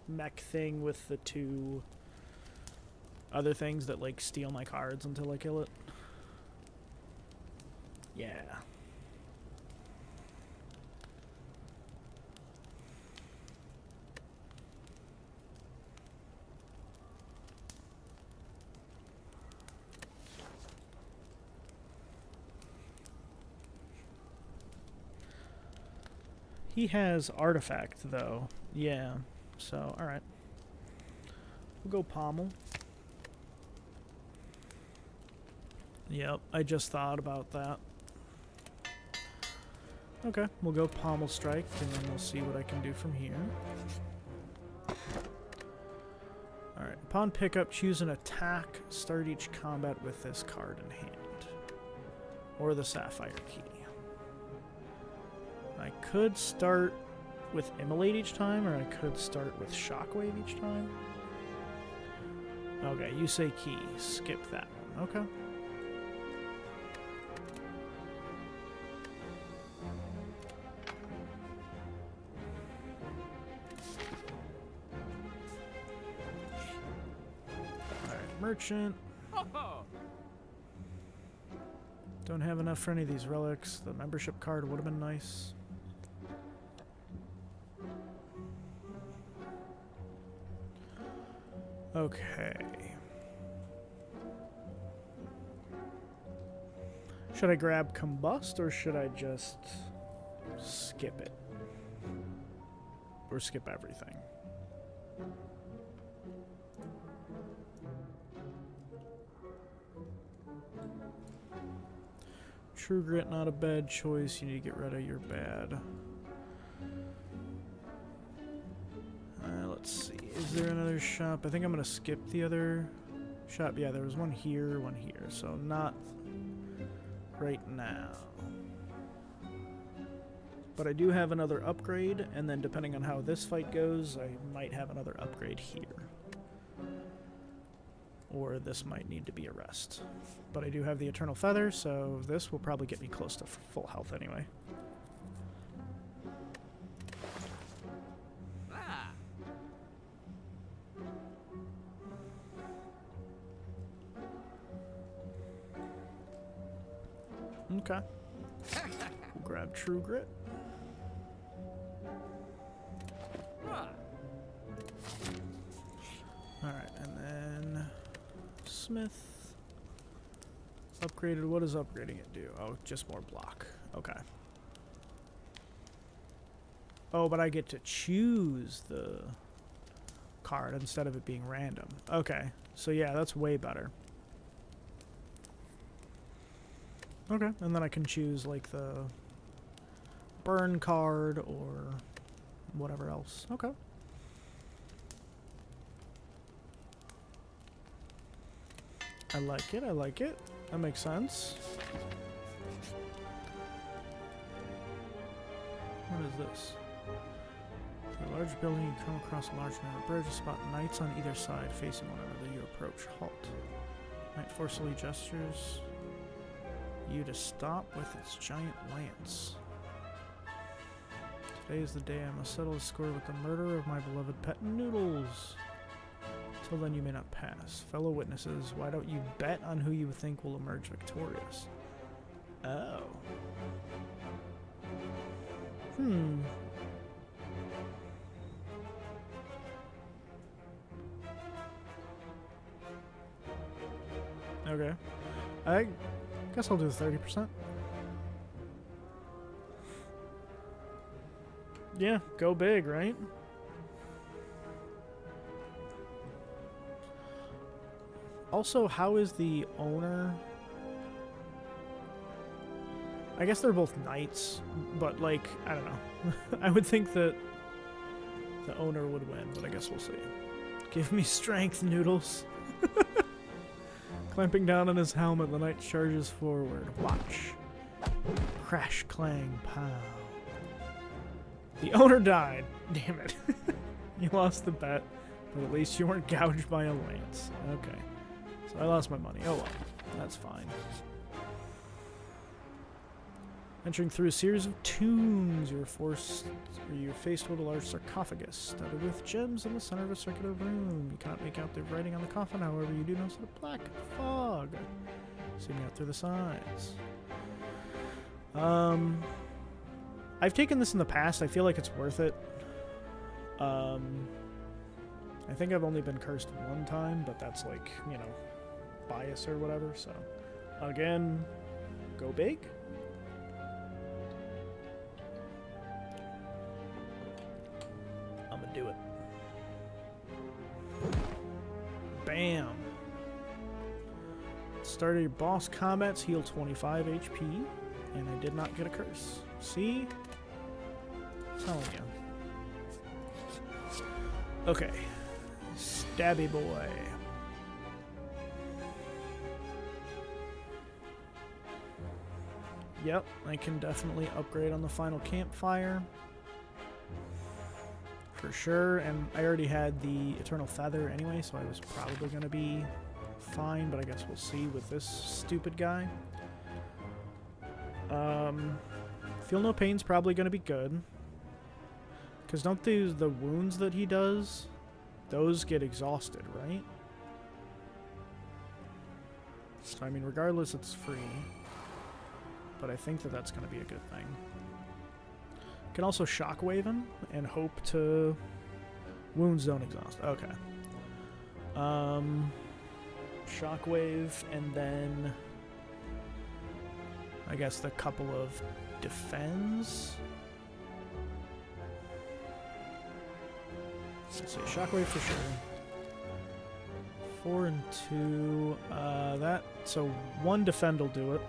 mech thing with the 2 other things that, like, steal my cards until I kill it. Yeah. He has artifact, though. Yeah. So, alright. We'll go Pommel. Yep, I just thought about that. Okay, we'll go Pommel Strike, and then we'll see what I can do from here. Alright, upon pickup, choose an attack. Start each combat with this card in hand. Or the Sapphire Key. I could start with Immolate each time, or I could start with Shockwave each time. Okay, you say key. Skip that one. Okay. Alright, Merchant. Don't have enough for any of these relics. The membership card would have been nice. Okay. Should I grab Combust, or should I just skip it? Or skip everything? True Grit, not a bad choice. You need to get rid of your bad. Let's see. Is there another shop? I think I'm going to skip the other shop. Yeah, there was one here, one here. So not right now. But I do have another upgrade, and then depending on how this fight goes, I might have another upgrade here. Or this might need to be a rest. But I do have the Eternal Feather, so this will probably get me close to full health anyway. Okay. We'll grab True Grit. Alright, and then Smith. Upgraded. What does upgrading it do? Oh, just more block. Okay. Oh, but I get to choose the card instead of it being random. Okay. So yeah, that's way better. Okay, and then I can choose like the burn card or whatever else. Okay. I like it, I like it. That makes sense. What is this? A large building, you come across a large narrow bridge, spot knights on either side facing one another. You approach. Halt. Knight forcefully gestures you to stop with its giant lance. Today is the day I must settle the score with the murder of my beloved pet Noodles. Till then you may not pass. Fellow witnesses, why don't you bet on who you think will emerge victorious? Oh. Okay. I guess I'll do 30%. Yeah, go big, right? Also, how is the owner? I guess they're both knights, but like, I don't know. I would think that the owner would win, but I guess we'll see. Give me strength, Noodles. Clamping down on his helmet, the knight charges forward. Watch. Crash, clang, pow. The owner died. Damn it. You lost the bet, but at least you weren't gouged by a lance. Okay. So I lost my money. Oh well. That's fine. Entering through a series of tombs, you're faced with a large sarcophagus studded with gems in the center of a circular room. You cannot make out the writing on the coffin, however, you do notice a black fog seeping out through the sides. I've taken this in the past. I feel like it's worth it. I think I've only been cursed one time, but that's like, you know, bias or whatever. So, again, go big. Do it. Bam. Started your boss combats, heal 25 HP, and I did not get a curse. See? I'm telling you. Okay. Stabby boy. Yep, I can definitely upgrade on the final campfire. For sure, and I already had the Eternal Feather anyway, so I was probably going to be fine, but I guess we'll see with this stupid guy. Feel No Pain's probably going to be good. Because don't the wounds that he does, those get exhausted, right? So, I mean, regardless, it's free. But I think that that's going to be a good thing. Can also shockwave him and hope to wounds don't exhaust. Okay. Shockwave and then I guess the couple of defends. Let's see, shockwave for sure. 4 and 2. That so 1 defend will do it.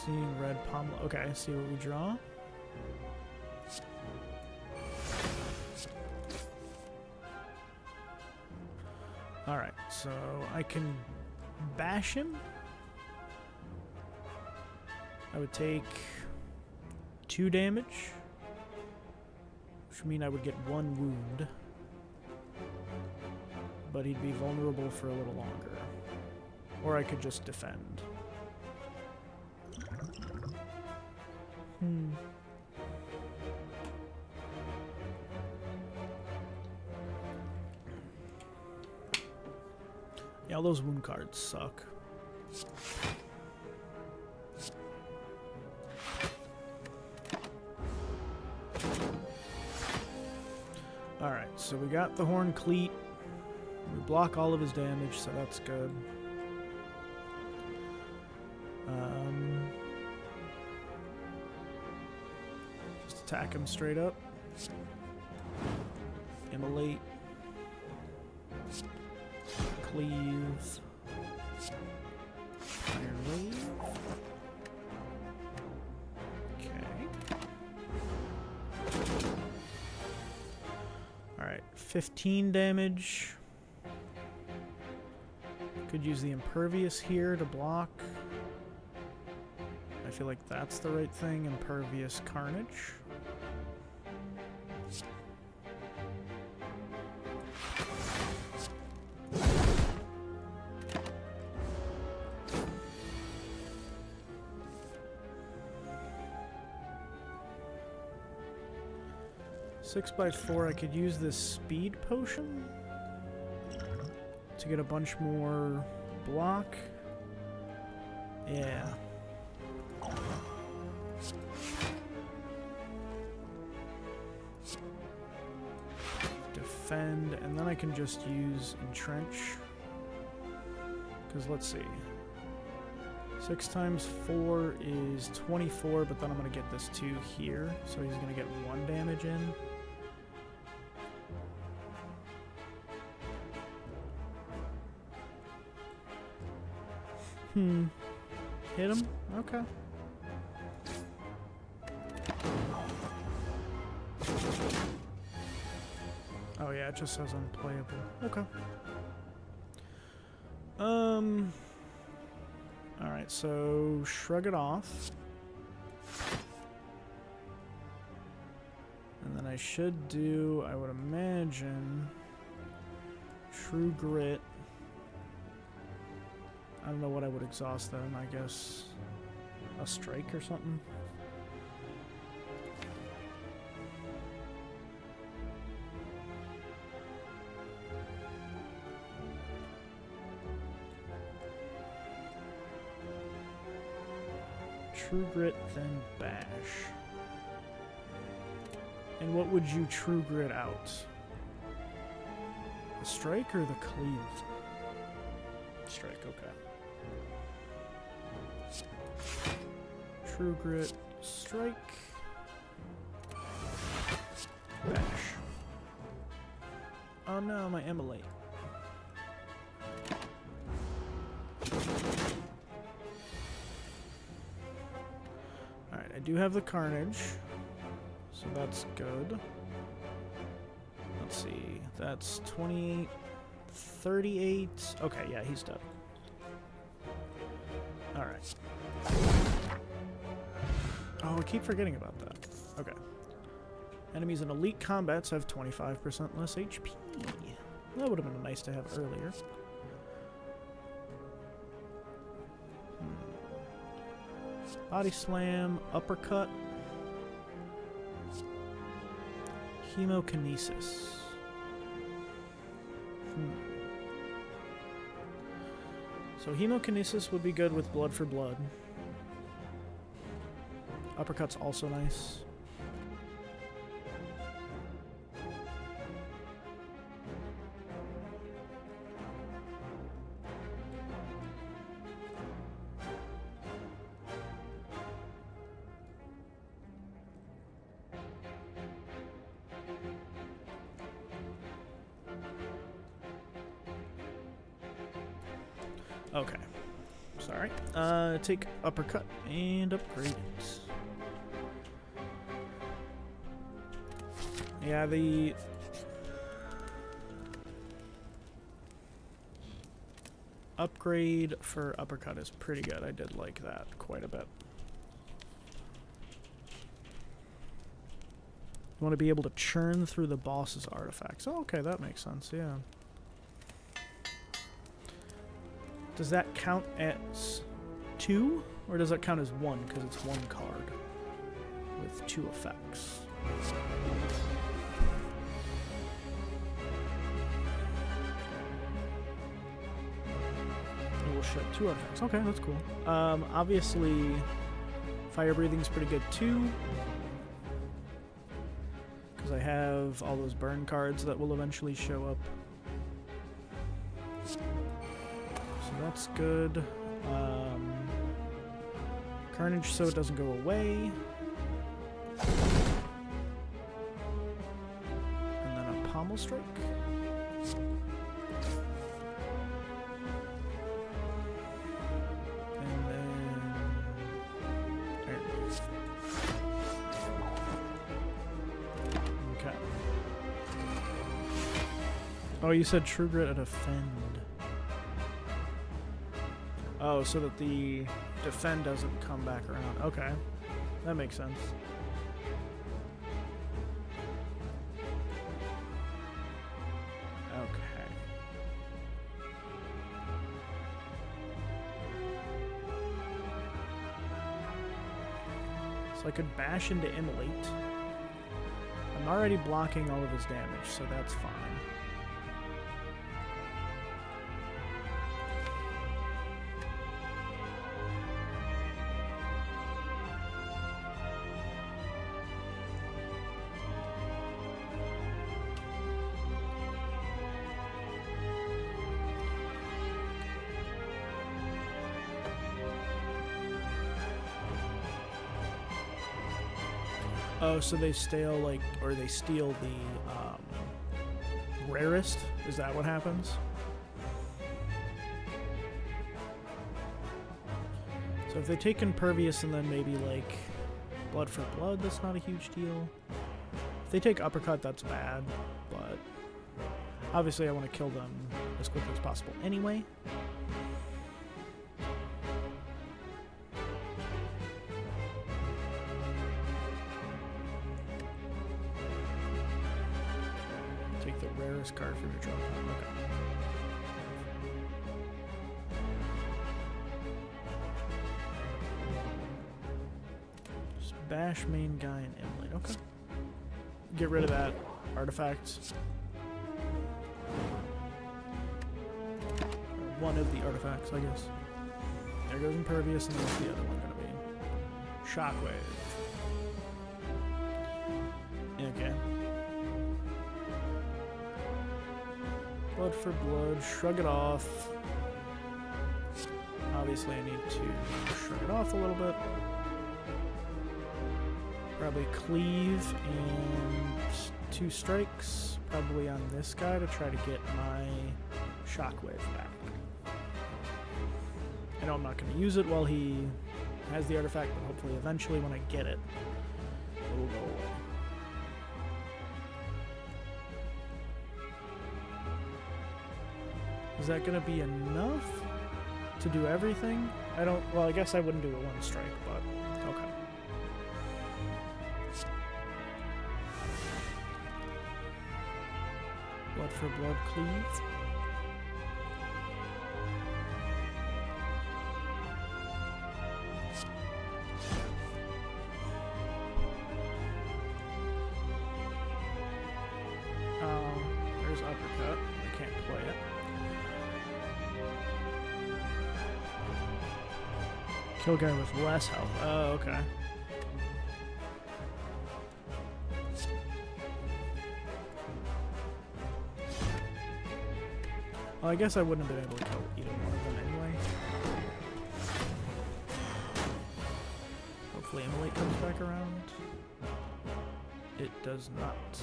Seeing red palm. Okay, see what we draw. Alright, so I can bash him. I would take 2 damage, which would mean I would get 1 wound. But he'd be vulnerable for a little longer. Or I could just defend. Yeah, all those wound cards suck. Alright, so we got the Horn Cleat. We block all of his damage, so that's good. Just attack him straight up. Immolate. Cleave. Iron Wave. Okay. Alright, 15 damage. Could use the impervious here to block. I feel like that's the right thing. Impervious carnage. Six by 4, I could use this speed potion to get a bunch more block. Yeah. Defend, and then I can just use entrench. Because let's see. 6 times 4 is 24, but then I'm going to get this 2 here, so he's going to get 1 damage in. Hit him? Okay. Oh yeah, it just says unplayable. Okay. Alright, so shrug it off. And then I should do, I would imagine, True Grit. I don't know what I would exhaust then, I guess a strike or something. True Grit, then Bash. And what would you True Grit out? The strike or the cleave? Strike, okay. True Grit, strike, bash. Oh no, my immolate. Alright, I do have the carnage, so that's good. Let's see, that's 28, 38. Okay, yeah, he's dead. Alright. Oh, I keep forgetting about that. Okay. Enemies in elite combats have 25% less HP. That would have been nice to have earlier. Body slam, uppercut, hemokinesis. So hemokinesis would be good with blood for blood. Uppercut's also nice. Okay. Sorry. Take uppercut and upgrade it. Yeah, the upgrade for uppercut is pretty good. I did like that quite a bit. You want to be able to churn through the boss's artifacts. Oh, okay, that makes sense, yeah. Does that count as 2? Or does that count as 1 because it's 1 card with 2 effects? Shit, 2 artifacts. Okay, that's cool. Obviously, fire breathing is pretty good too, because I have all those burn cards that will eventually show up. So that's good. Carnage, so it doesn't go away. And then a pommel strike. Oh, you said True Grit at Offend. Oh, so that the defend doesn't come back around. Okay. That makes sense. Okay. So I could bash into Immolate. I'm already blocking all of his damage, so that's fine. Oh, so they steal, like, or they steal the rarest? Is that what happens? So if they take Impervious and then maybe, like, Blood for Blood, that's not a huge deal. If they take Uppercut, that's bad, but obviously I want to kill them as quickly as possible anyway. Card from your draw pile. Okay. Just bash main guy and Immolate. Okay. Get rid of that artifact. One of the artifacts, I guess. There goes Impervious, and what's the other one gonna be? Shockwave. Okay. Blood for Blood, shrug it off. Obviously I need to shrug it off a little bit. Probably cleave and 2 strikes. Probably on this guy to try to get my Shockwave back. I know I'm not going to use it while he has the artifact, but hopefully eventually when I get it, it will go away. Is that going to be enough to do everything? I don't... Well, I guess I wouldn't do it 1 strike, but... Okay. Blood for Blood cleave. There's Uppercut. I can't play it. Kill guy with less health. Oh, okay. Well, I guess I wouldn't have been able to kill either one of them anyway. Hopefully Immolate comes back around. It does not.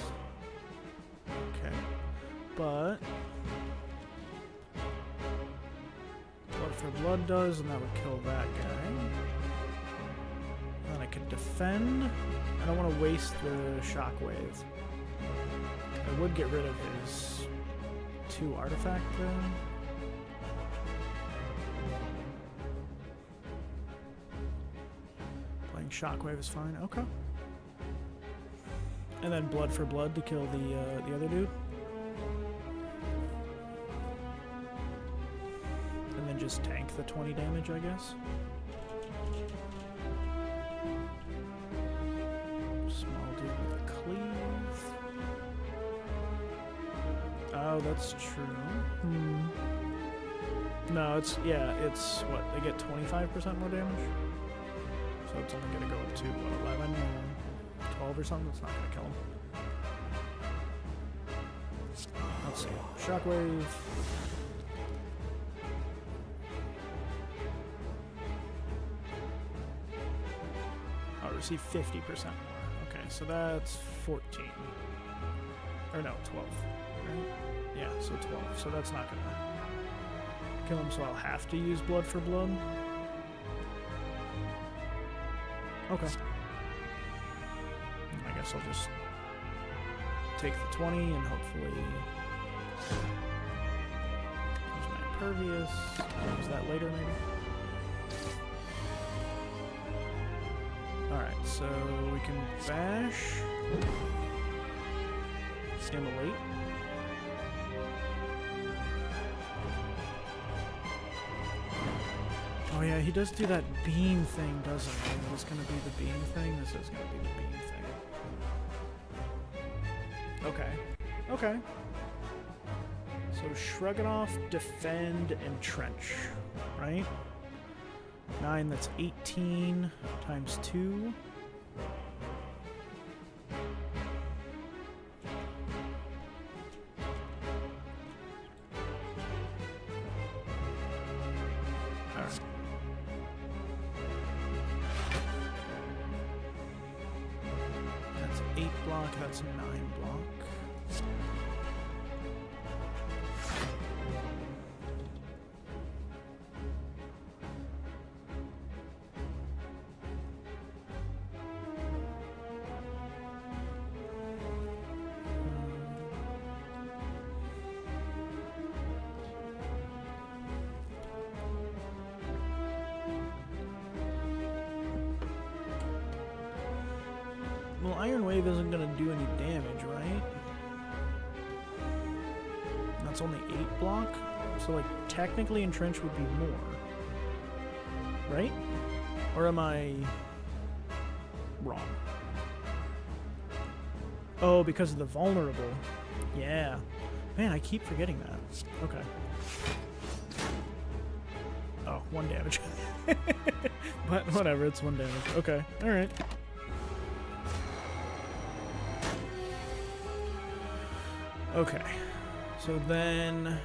Okay. But... Blood for Blood does, and that would kill that guy. Then I could defend. I don't want to waste the Shockwave. I would get rid of his 2 artifact though. Playing Shockwave is fine. Okay. And then Blood for Blood to kill the other dude. And then just tank the 20 damage, I guess. Small dude with a cleave. Oh, that's true. No, it's, yeah, it's, what, they get 25% more damage? So it's only going to go up to, what, 11 or 12 or something? It's not going to kill him. Let's see. Shockwave. I'll receive 50% more. Okay, so that's 14. Or no, 12. Right? Yeah, so 12. So that's not going to kill him, so I'll have to use Blood for Blood. Okay. I guess I'll just take the 20 and hopefully use my Impervious. Use that later maybe. so we can bash, immolate. Oh yeah, he does do that beam thing, doesn't he? Is this gonna be the beam thing? This is gonna be the beam thing. Okay. Okay. So shrug it off, defend, entrench, right? 9, that's 18 times 2. Alright. That's 8 block, that's 9 block. Well, Iron Wave isn't going to do any damage, right? That's only 8 block? So, like, technically Entrench would be more. Right? Or am I wrong? Oh, because of the vulnerable. Yeah. Man, I keep forgetting that. Okay. Oh, 1 damage. But whatever, it's 1 damage. Okay, alright. Okay, so then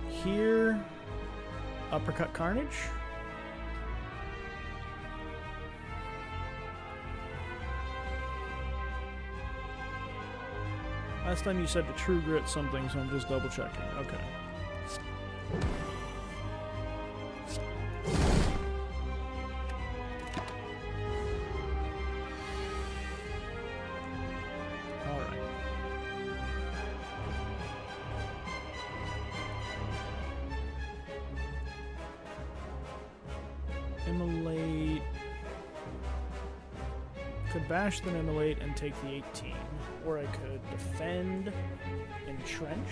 here, Uppercut Carnage. Last time you said to True Grit something, so I'm just double checking. Okay. Immolate. Could bash then immolate and take the 18. Or I could defend, entrench,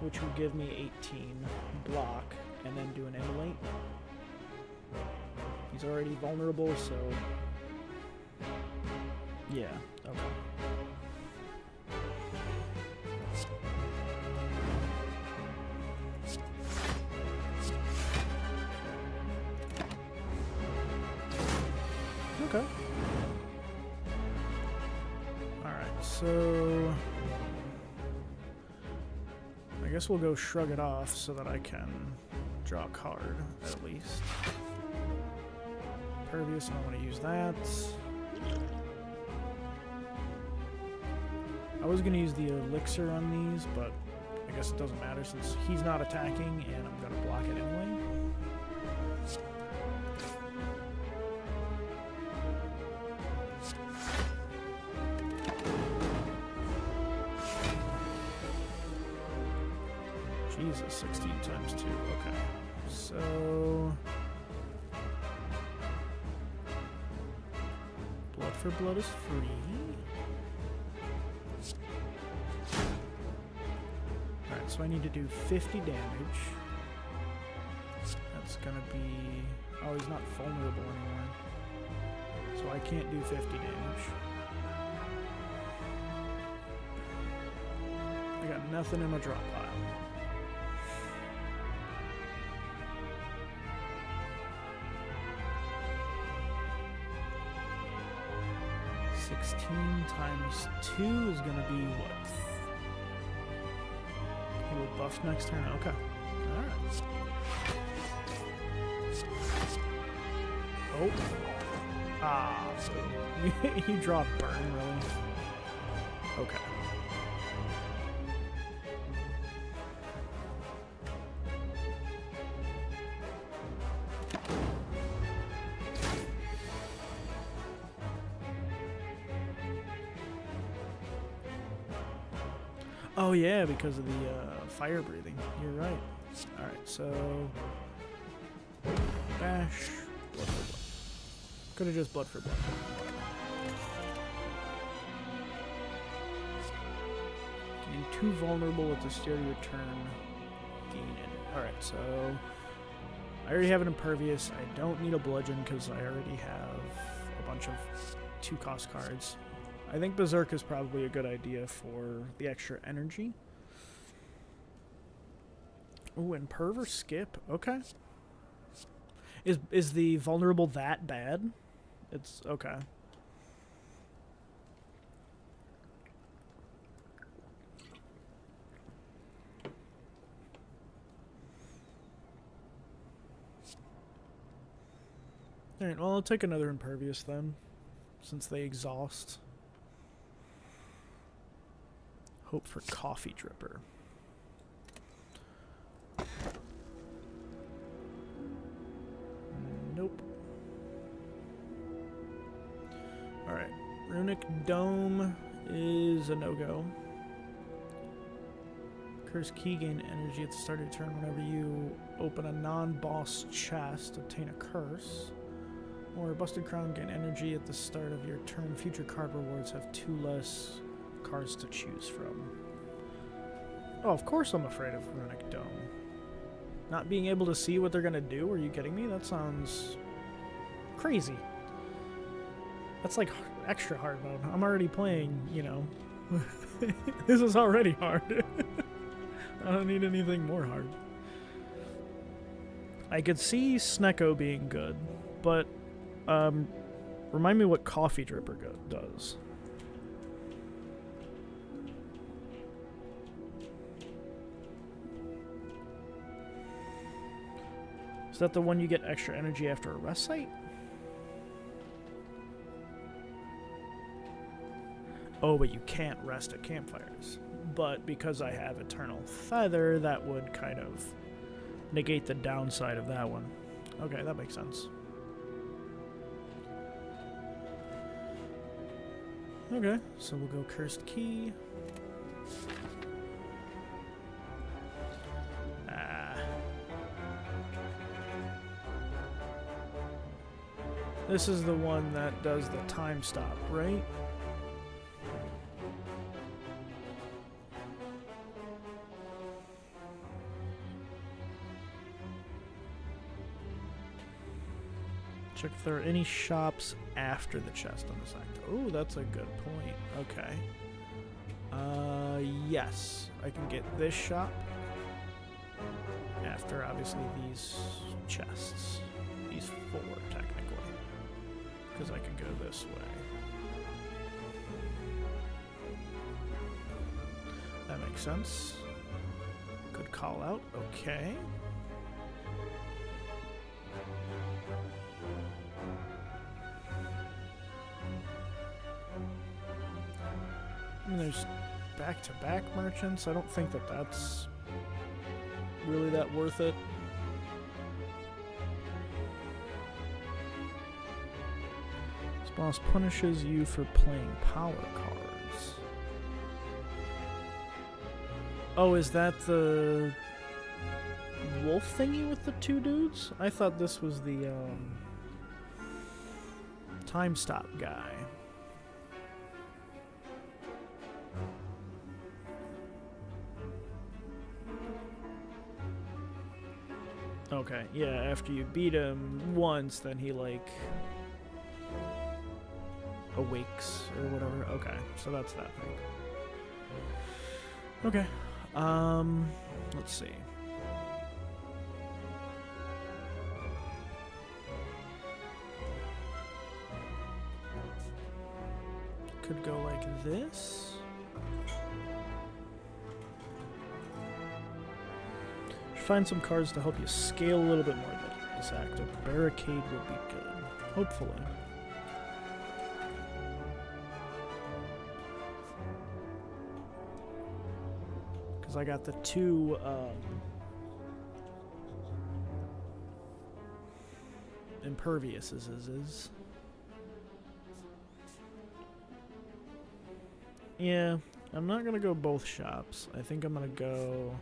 which would give me 18 block, and then do an immolate. He's already vulnerable, so yeah, okay. Okay. Alright, so I guess we'll go shrug it off so that I can draw a card, at least. Pervious, I don't want to use that. I was going to use the elixir on these, but I guess it doesn't matter since he's not attacking and I'm going to block it anyway. Jesus, 16 times 2. Okay. So blood for blood is free. Alright, so I need to do 50 damage. That's gonna be... Oh, he's not vulnerable anymore. So I can't do 50 damage. I got nothing in my drop pile. Times 2 is gonna be what? He will buff next turn. Okay. Alright. Oh. Ah, so you draw burn, really? Okay. Oh yeah, because of the fire breathing. You're right. Alright, so... Bash. Could have just blood for blood. Gain 2 vulnerable at the start of your turn. Gain it. Alright, so I already have an impervious. I don't need a bludgeon because I already have a bunch of 2-cost cards. I think Berserk is probably a good idea for the extra energy. Ooh, and Perv or Skip? Okay. Is the vulnerable that bad? It's okay. Alright, well, I'll take another impervious then, since they exhaust. Hope for Coffee Dripper. Nope. Alright, Runic Dome is a no-go. Curse Key, gain energy at the start of your turn whenever you open a non-boss chest, obtain a curse. Or Busted Crown, gain energy at the start of your turn. Future card rewards have 2 less cards to choose from. Oh, of course I'm afraid of Runic Dome. Not being able to see what they're gonna do? Are you kidding me? That sounds crazy. That's like extra hard mode. I'm already playing, you know. This is already hard. I don't need anything more hard. I could see Snecko being good, but remind me what Coffee Dripper does. Is that the one you get extra energy after a rest site? Oh, but you can't rest at campfires. But because I have Eternal Feather, that would kind of negate the downside of that one. Okay, that makes sense. Okay, so we'll go Cursed Key. This is the one that does the time stop, right? Check if there are any shops after the chest on the sector. Oh, that's a good point. Okay. Yes. I can get this shop after, obviously, these chests. These 4, technically. Because I can go this way. That makes sense. Good call out. Okay. I mean, there's back-to-back merchants. I don't think that that's really that worth it. This boss punishes you for playing power cards. Oh, is that the wolf thingy with the 2 dudes? I thought this was the time stop guy. Okay, yeah, after you beat him once, then he, like, awakes or whatever. Okay, so that's that thing. Okay, let's see. Could go like this. Find some cards to help you scale a little bit more this act. A barricade would be good. Hopefully. Because I got the 2 imperviouses. Yeah, I'm not going to go both shops. I think I'm going to go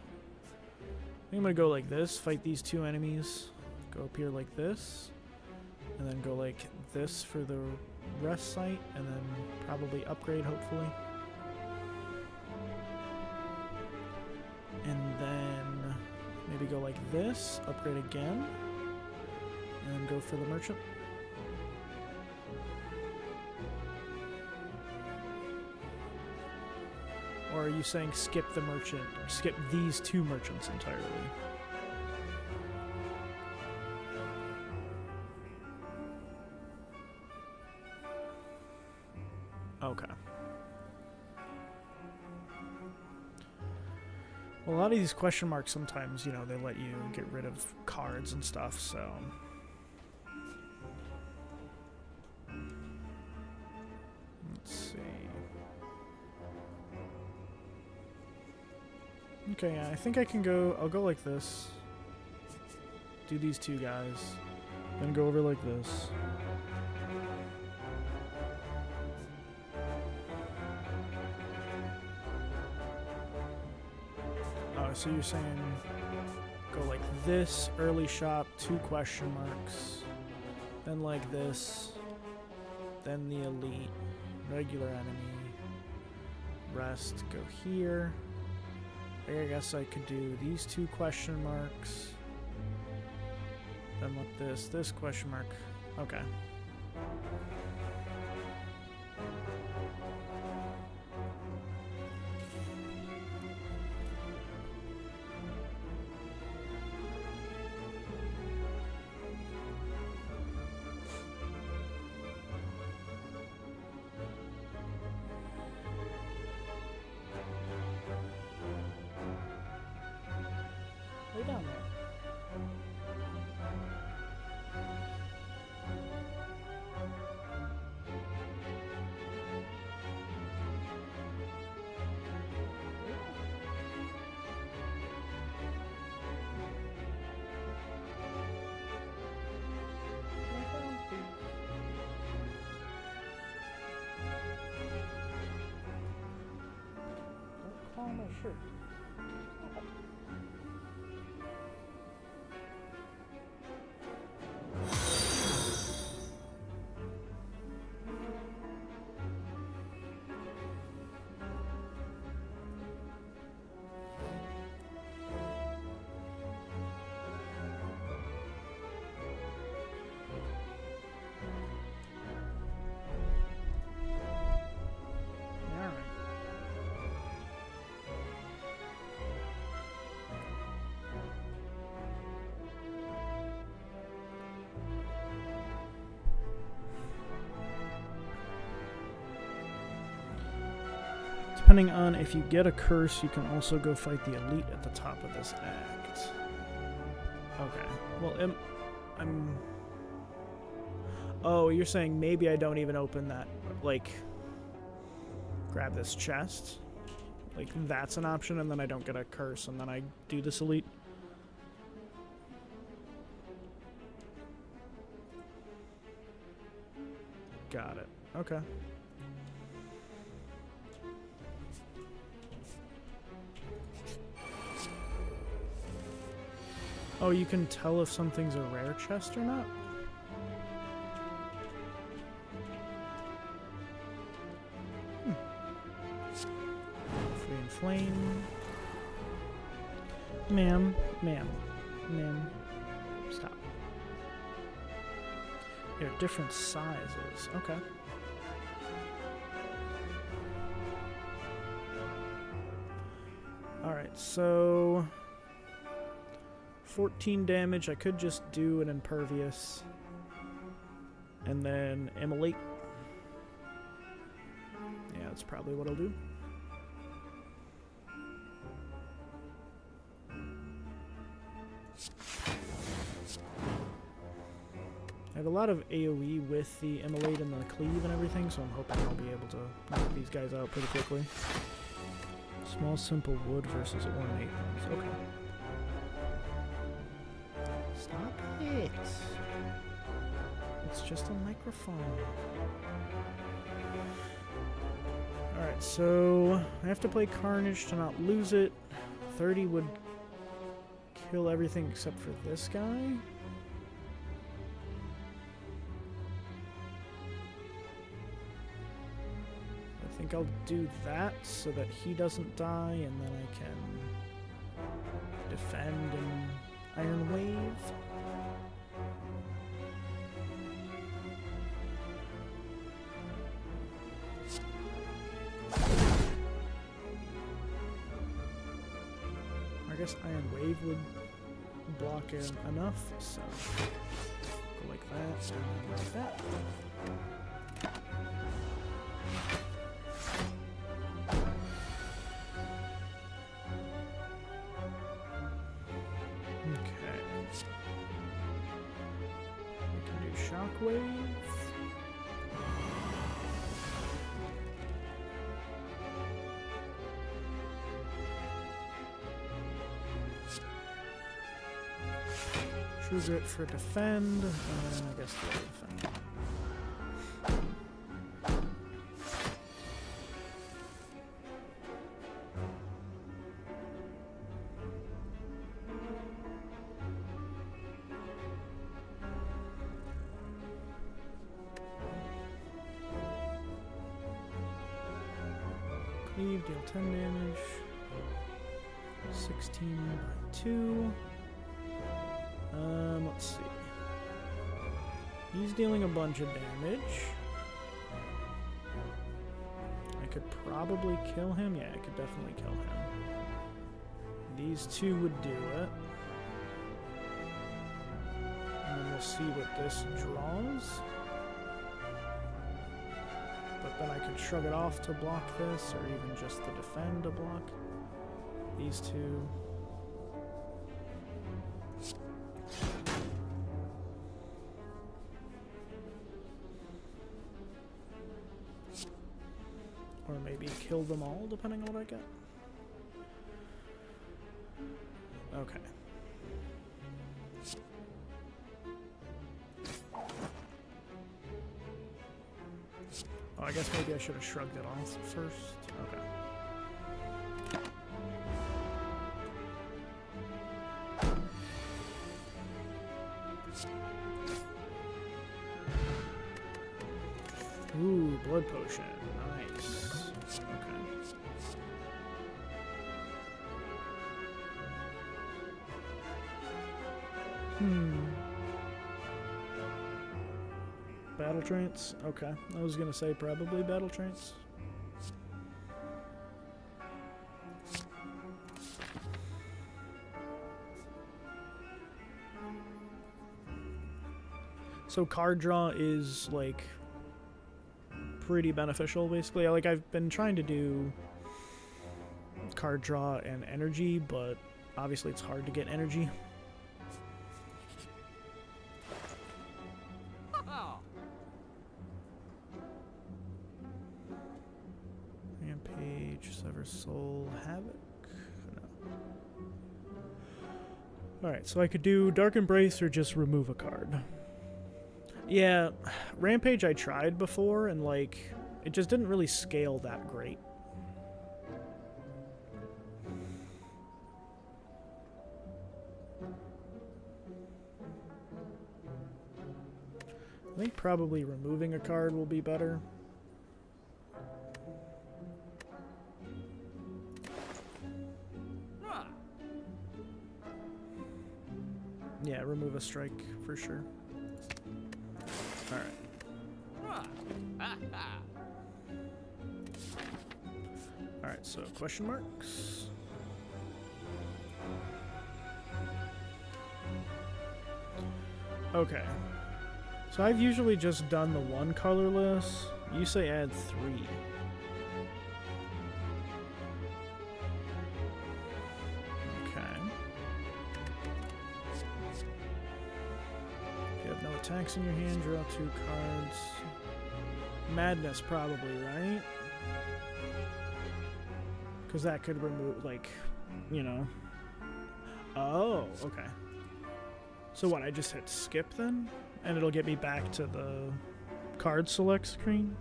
like this, fight these 2 enemies, go up here like this, And then go like this for the rest site, and then probably upgrade, hopefully. And then maybe go like this, upgrade again, and go for the merchant. Or are you saying skip the merchant, skip these two merchants entirely? Okay. Well, a lot of these question marks sometimes, you know, they let you get rid of cards and stuff, so... Let's see... Okay, yeah, I think I can go... I'll go like this. Do these two guys. Then go over like this. Oh, so you're saying go like this, early shop, 2 question marks. Then like this. Then the elite. Regular enemy. Rest, go here. I guess I could do these 2 question marks. Then with this question mark. Okay. Lay down there. Don't claw my shirt. Depending on if you get a curse, you can also go fight the elite at the top of this act. Okay. Well, I'm... Oh, you're saying maybe I don't even open that, like, grab this chest? Like, that's an option, and then I don't get a curse, and then I do this elite? Got it. Okay. Oh, you can tell if something's a rare chest or not? Free and flame. Ma'am. Stop. They're different sizes. Okay. Alright, so... 14 damage. I could just do an impervious. And then immolate. Yeah, that's probably what I'll do. I have a lot of AoE with the immolate and the cleave and everything, so I'm hoping I'll be able to knock these guys out pretty quickly. Small simple wood versus ornate ones. Okay. Stop it. It's just a microphone. Alright, so I have to play Carnage to not lose it. 30 would kill everything except for this guy. think I'll do that so that he doesn't die, and then I can defend and Iron Wave. I guess Iron Wave would block it enough, so go like that, and like that. Okay. We can do Shockwave. True Grit for defend, and I guess the defend. Cleave, deal 10 damage. 16 by 2. Let's see. He's dealing a bunch of damage. I could probably kill him. Yeah, I could definitely kill him. These two would do it. And then we'll see what this draws. But then I could shrug it off to block this, or even just the defend to block these two. Or maybe kill them all, depending on what I get. Okay. Oh, I guess maybe I should have shrugged it off first. Okay. Ooh, blood potion. Nice. Okay. Battle trance? Okay. I was gonna say probably battle trance. So card draw is like pretty beneficial, basically. Like, I've been trying to do card draw and energy, but obviously it's hard to get energy. Rampage, Sever Soul, Havoc. No. Alright, so I could do Dark Embrace or just remove a card. Yeah, Rampage I tried before, and like, it just didn't really scale that great. I think probably removing a card will be better. Yeah, remove a strike for sure. Alright. Alright, so question marks. Okay. So I've usually just done the one colorless. You say add 3. Attacks in your hand, draw 2 cards. Madness, probably, right? Because that could remove, like, you know. Oh, okay. So what, I just hit skip then? And it'll get me back to the card select screen?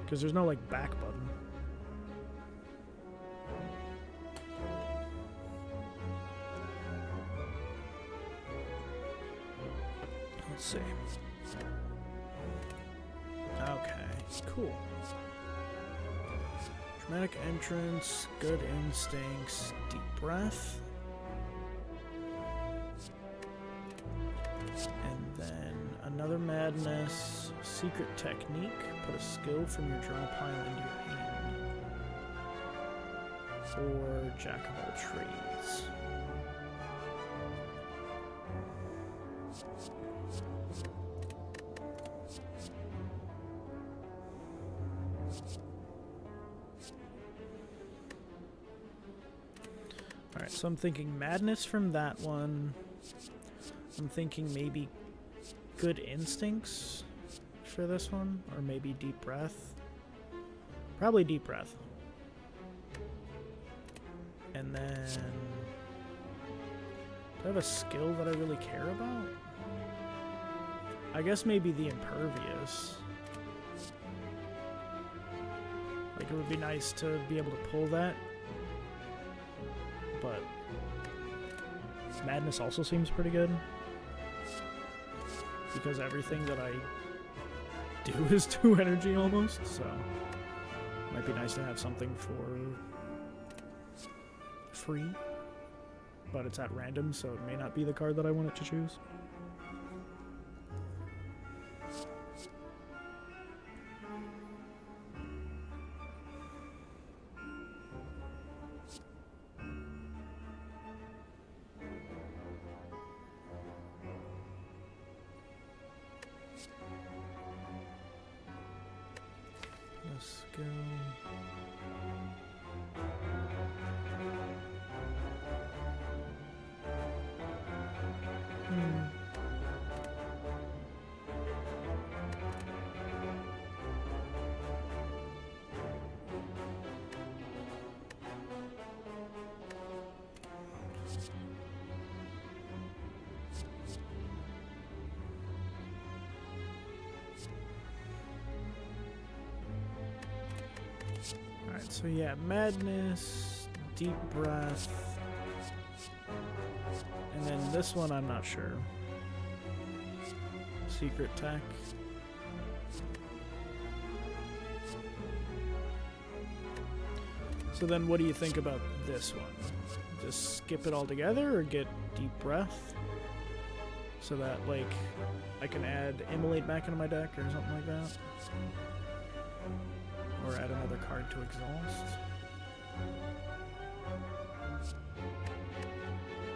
Because there's no, like, back button. Let's see. Okay. Cool. Dramatic entrance, good instincts, deep breath. And then another madness, secret technique, put a skill from your draw pile into your hand. Or jack of all trades. Alright, so I'm thinking madness from that one. I'm thinking maybe good instincts for this one, or maybe deep breath. Probably deep breath. And then, do I have a skill that I really care about? I guess maybe the impervious. Like, it would be nice to be able to pull that. But madness also seems pretty good. Because everything that I do is 2 energy almost, so it might be nice to have something for free. But it's at random, so it may not be the card that I want it to choose. Let's go. Alright, so yeah, madness, deep breath, and then this one I'm not sure. Secret tech. So then what do you think about this one? Just skip it all together or get deep breath? So that, like, I can add Immolate back into my deck or something like that? Or add another card to exhaust?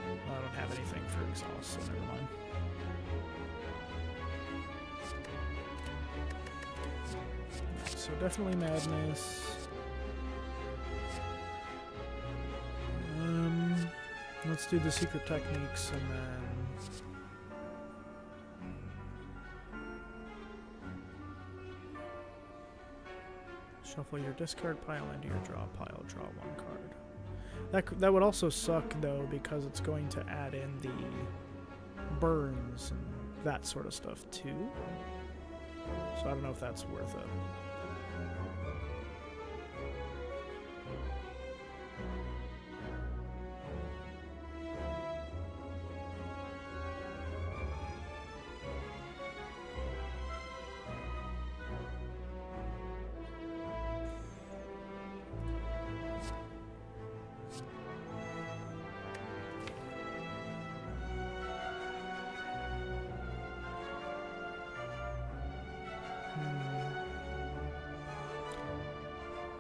Well, I don't have anything for exhaust, so never mind. So definitely madness. Let's do the secret techniques and then shuffle your discard pile into your draw pile, draw 1 card. That would also suck though, because it's going to add in the burns and that sort of stuff too. So I don't know if that's worth it.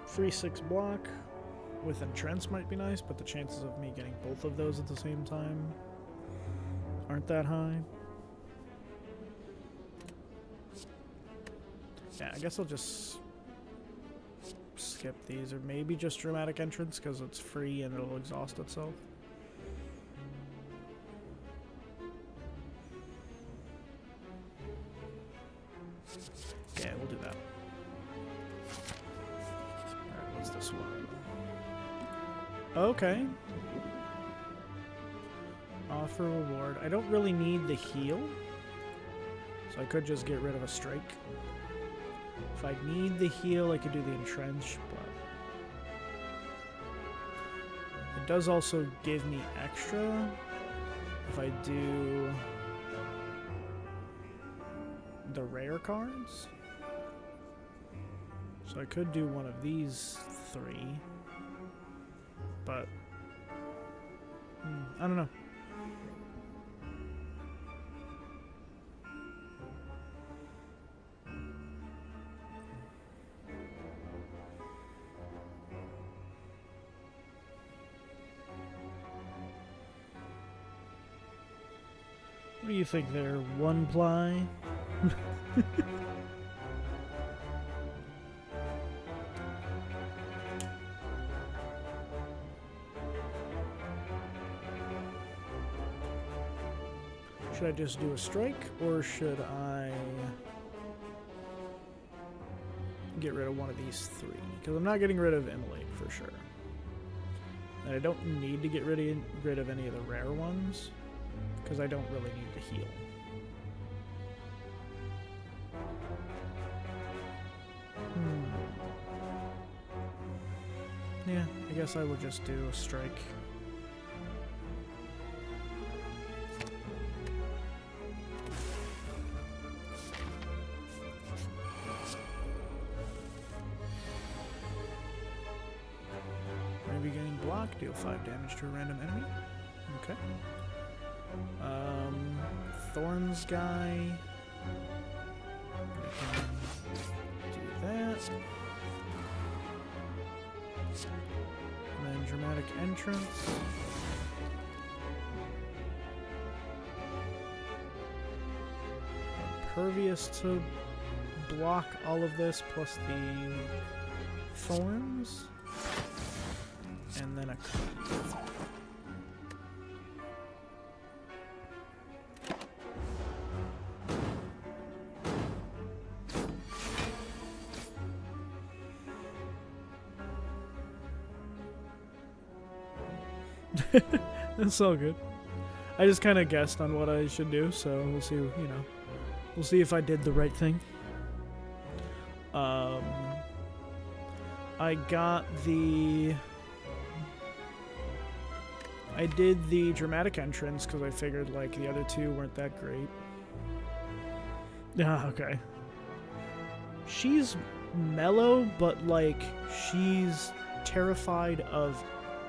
Free 6 block with Entrench might be nice, but the chances of me getting both of those at the same time aren't that high. Yeah, I guess I'll just skip these, or maybe just Dramatic Entrance because it's free and it'll exhaust itself. Yeah, we'll do that. This one. Okay. Offer reward. I don't really need the heal, so I could just get rid of a strike. If I need the heal, I could do the entrench, but it does also give me extra if I do the rare cards. So I could do one of these 3. But I don't know. What do you think there, one ply? Should I just do a strike, or should I get rid of one of these 3? Because I'm not getting rid of Immolate for sure. And I don't need to get rid of any of the rare ones, because I don't really need to heal. Yeah, I guess I would just do a strike. Maybe getting blocked, deal 5 damage to a random enemy. Okay. Thorns guy. We can do that. And then dramatic entrance. Impervious to block all of this plus the thorns. And then a cleave. It's all good. I just kind of guessed on what I should do, so we'll see, you know. We'll see if I did the right thing. I did the dramatic entrance because I figured, like, the other 2 weren't that great. Yeah, okay. She's mellow, but, like, she's terrified of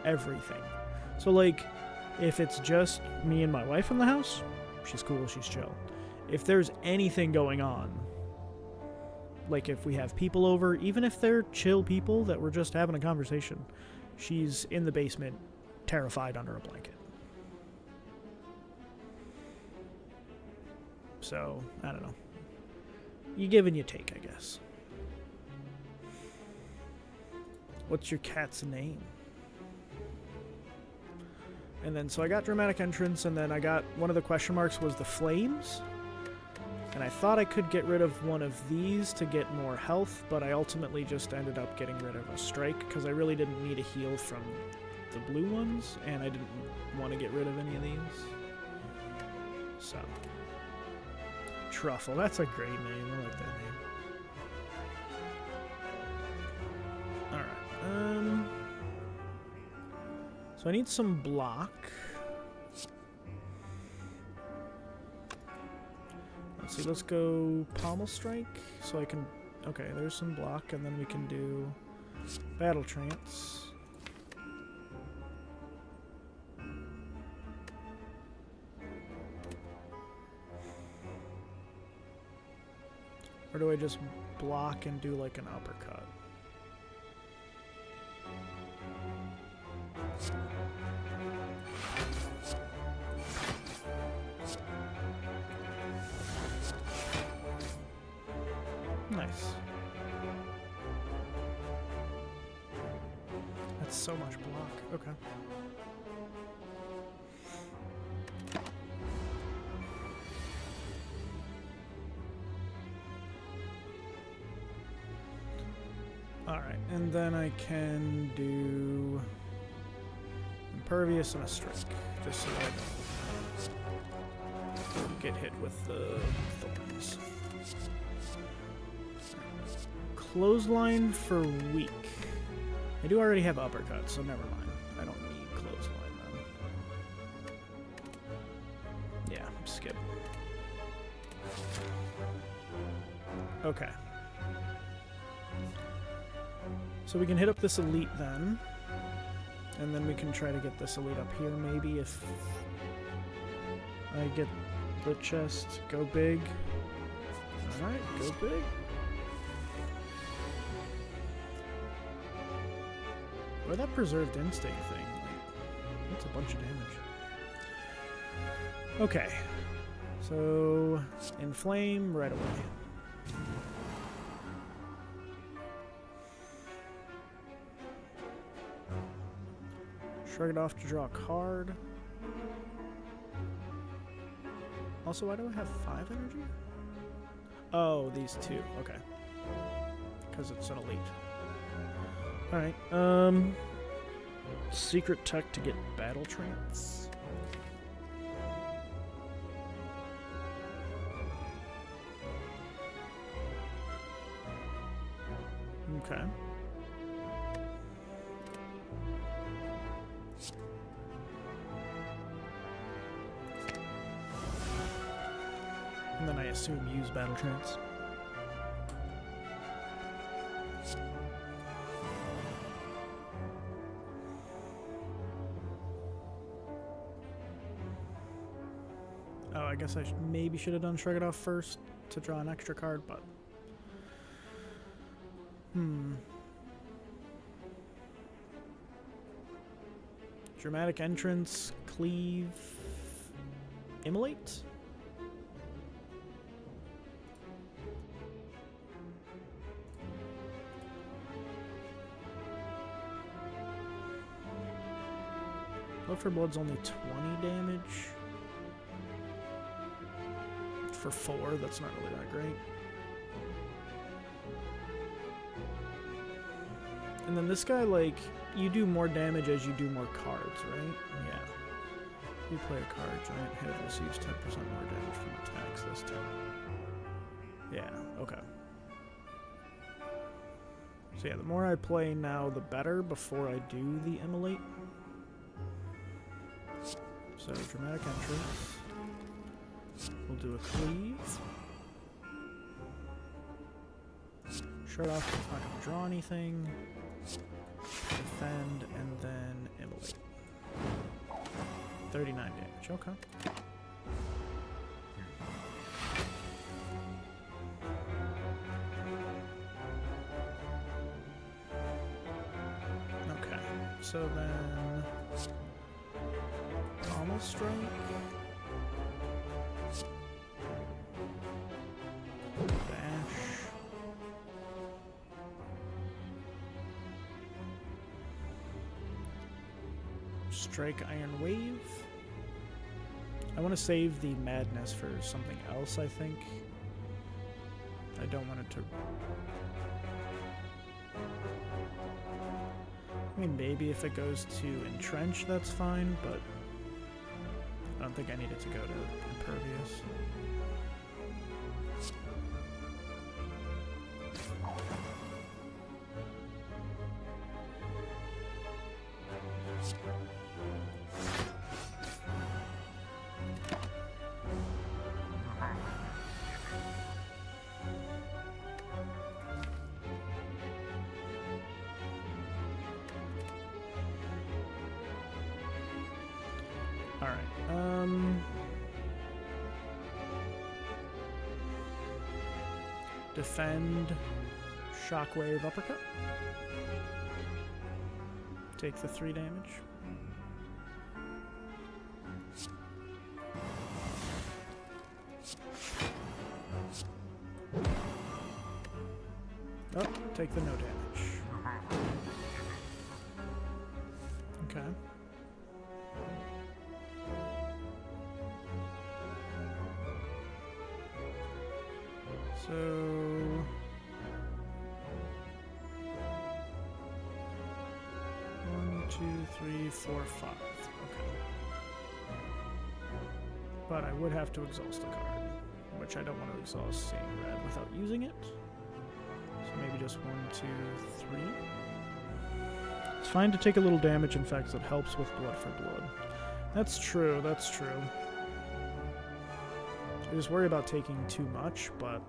everything. So, like, if it's just me and my wife in the house, she's cool, she's chill. If there's anything going on, like if we have people over, even if they're chill people that we're just having a conversation, she's in the basement, terrified under a blanket. So, I don't know. You give and you take, I guess. What's your cat's name? And then, so I got dramatic entrance, and then I got, one of the question marks was the flames. And I thought I could get rid of one of these to get more health, but I ultimately just ended up getting rid of a strike, because I really didn't need a heal from the blue ones, and I didn't want to get rid of any of these. So. Truffle, that's a great name, I like that name. Alright, so I need some block. Let's see, let's go Pommel Strike, so I can... Okay, there's some block, and then we can do Battle Trance. Or do I just block and do like an uppercut? Nice. That's so much block. Okay. Alright, and then I can do Impervious and a Strike, just so I don't get hit with the thorns. Clothesline for weak. I do already have uppercut, so never mind. I don't need clothesline then. Yeah, skip. Okay. So we can hit up this elite then. And then we can try to get this elite up here maybe if I get the chest. Go big. Alright, go big. Or that preserved instinct thing. Like, that's a bunch of damage. Okay. So, inflame right away. Shrug it off to draw a card. Also, why do I have 5 energy? Oh, these two. Okay. Because it's an elite. Alright, secret tech to get battle trance. Okay. And then I assume use battle trance. Oh, I guess I maybe should have done Shrug It Off first to draw an extra card, but... Dramatic Entrance, Cleave, Immolate? Blood for Blood's only 20 damage. For 4, that's not really that great. And then this guy, like, you do more damage as you do more cards, right? Yeah. You play a card, Giant Head receives 10% more damage from attacks this turn. Yeah, okay. So yeah, the more I play now, the better before I do the Immolate. So, Dramatic Entrance. We'll do a Cleave. Shut off, it's not going to draw anything. Defend, and then Immolate. 39 damage, okay. Okay, so then... Almost Strike. Strike Iron Wave. I want to save the Madness for something else, I think. I don't want it to... I mean, maybe if it goes to Entrench, that's fine, but I don't think I need it to go to Impervious. Defend, Shockwave, Uppercut. Take the 3 damage. Oh, take the no damage. Okay. So 1, 2, 3, 4, 5. Okay. But I would have to exhaust a card, which I don't want to exhaust seeing red without using it. So maybe just 1, 2, 3. It's fine to take a little damage, in fact, it helps with Blood for Blood. That's true, that's true. I just worry about taking too much, but...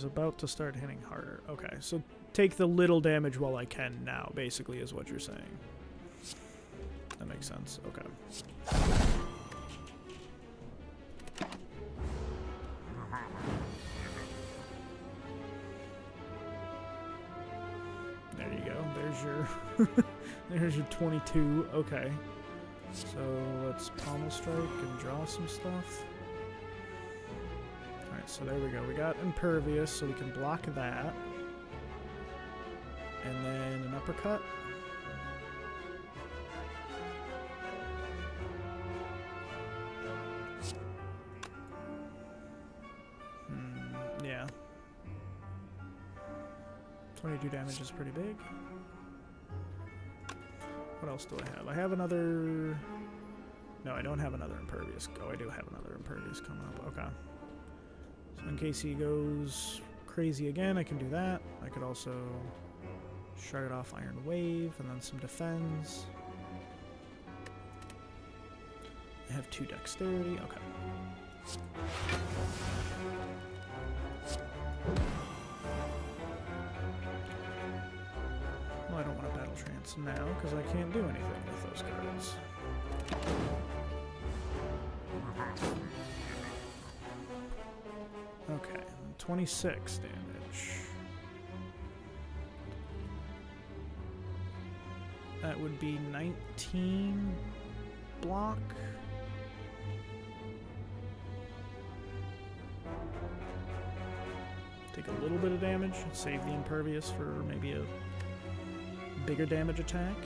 He's about to start hitting harder. Okay, so take the little damage while I can now, basically, is what you're saying. That makes sense. Okay. There you go. There's your there's your 22. Okay. So let's pommel strike and draw some stuff. Alright, so there we go. We got impervious, so we can block that. And then an uppercut. Yeah. 22 damage is pretty big. What else do I have? I have another... No, I don't have another impervious. Oh, I do have another impervious coming up. Okay. So in case he goes crazy again, I can do that. I could also shrug it off Iron Wave and then some defense. I have 2 dexterity. Okay. Well, I don't want to battle trance now because I can't do anything with those cards. Okay, 26 damage. That would be 19 block. Take a little bit of damage, save the impervious for maybe a bigger damage attack.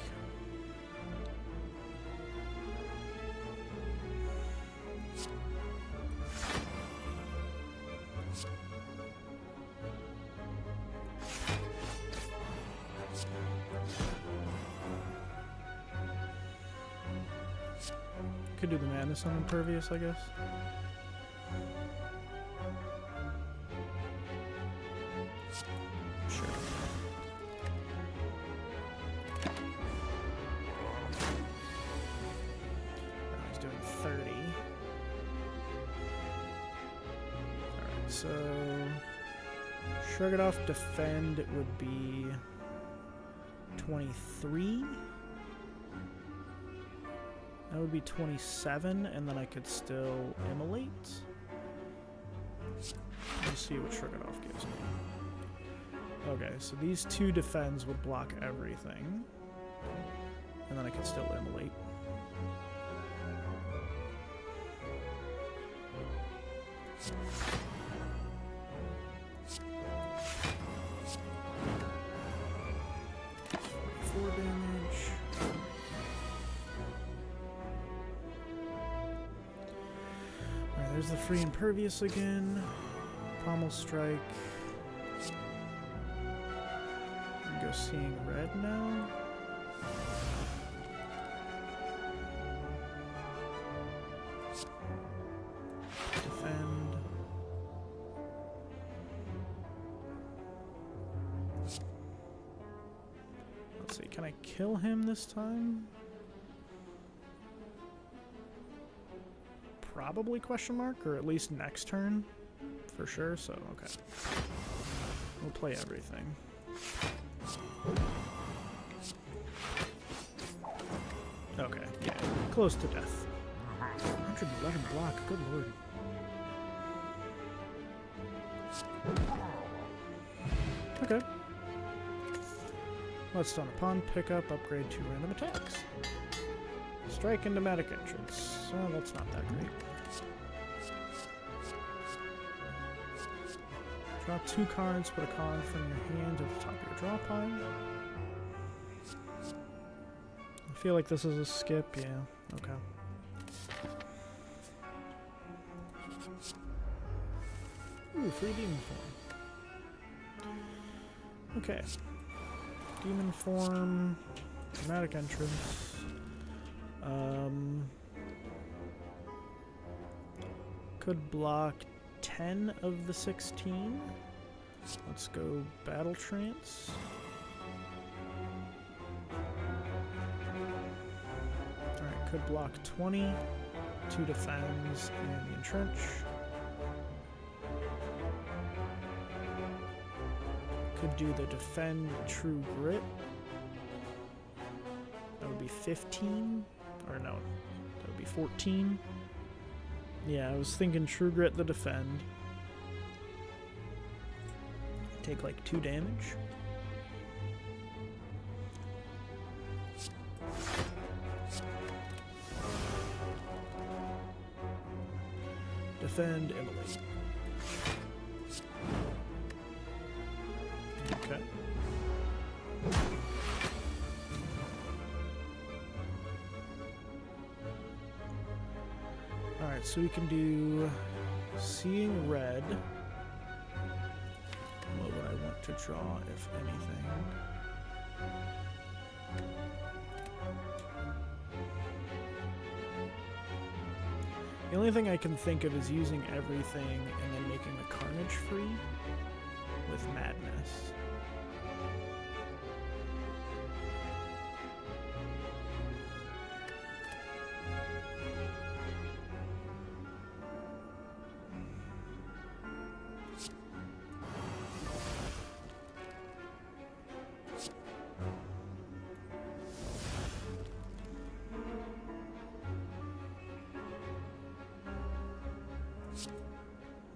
Could do the madness on impervious, I guess. Sure. I was doing 30. Alright, so shrug it off, defend, it would be 23. That would be 27, and then I could still immolate. Let's see what Shrug It Off gives me. Okay, so these 2 defends would block everything. And then I could still immolate. There's the free impervious again. Pommel strike. Go seeing red now. Defend. Let's see, can I kill him this time? Probably question mark, or at least next turn for sure, so okay. We'll play everything. Okay, yeah, close to death. 111 block, good lord. Okay. Let's stun upon pickup, upgrade 2 random attacks. Strike and Pneumatic Entrance. Well, that's not that great. Draw 2 cards, put a card from your hand to the top of your draw pile. I feel like this is a skip, yeah. Okay. Ooh, free demon form. Okay. Demon form, Pneumatic Entrance. Could block 10 of the 16. Let's go Battle Trance. Alright, could block 20. 2 defends and the Entrench. Could do the defend true grit. That would be 15. Or no, that would be 14. Yeah, I was thinking true grit the defend. Take like 2 damage. Defend, immolate. Okay. Alright, so we can do Seeing Red. What would I want to draw, if anything? The only thing I can think of is using everything and then making the Carnage free with Madness.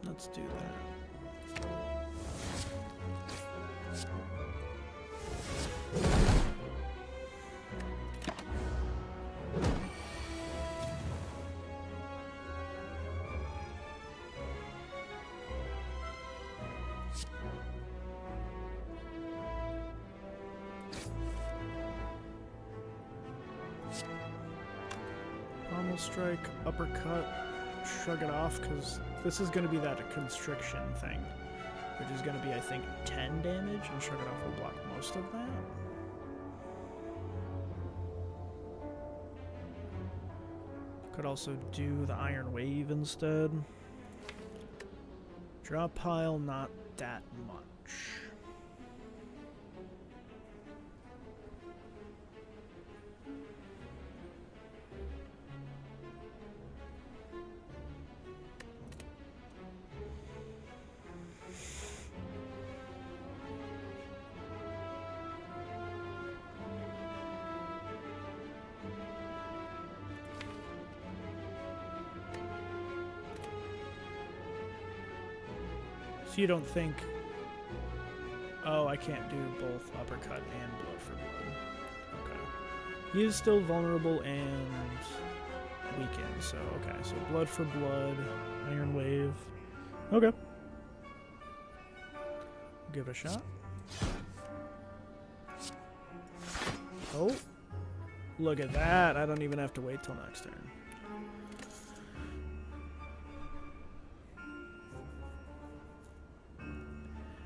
Let's do that. Pommel strike, uppercut, shrug it off, because this is going to be that constriction thing, which is going to be, I think, 10 damage, and shrug it off will block most of that. Could also do the Iron Wave instead. Draw pile, not that much. You don't think, oh, I can't do both uppercut and blood for blood. Okay. He is still vulnerable and weakened, so okay. So blood for blood, Iron Wave. Okay. Give it a shot. Oh. Look at that. I don't even have to wait till next turn.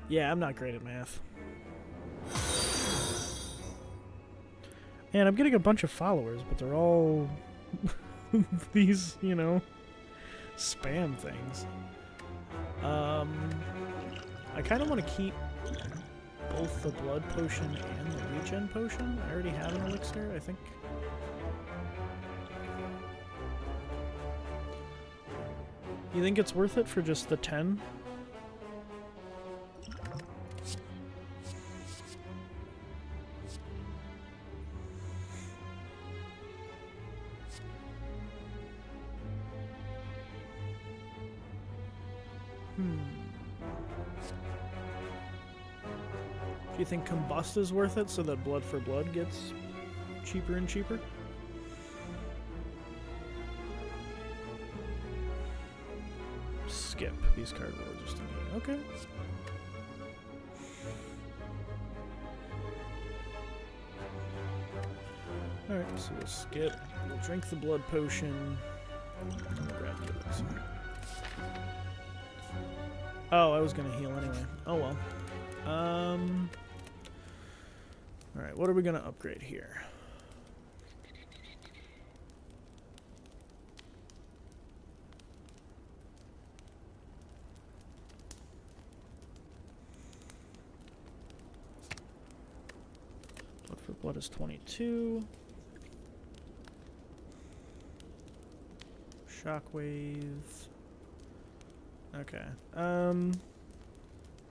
Yeah, I'm not great at math. And I'm getting a bunch of followers, but they're all these, you know, spam things. I kind of want to keep both the blood potion and the regen potion. I already have an elixir, I think. You think it's worth it for just the 10? Do you think Combust is worth it so that blood for blood gets cheaper and cheaper? Skip. These card rolls just in here. Okay. Alright, so we'll skip. We'll drink the blood potion. And we'll grab the elixir. Oh, I was gonna heal anyway. Oh well. Alright, what are we gonna upgrade here? Blood for blood is 22. Shockwave. Okay.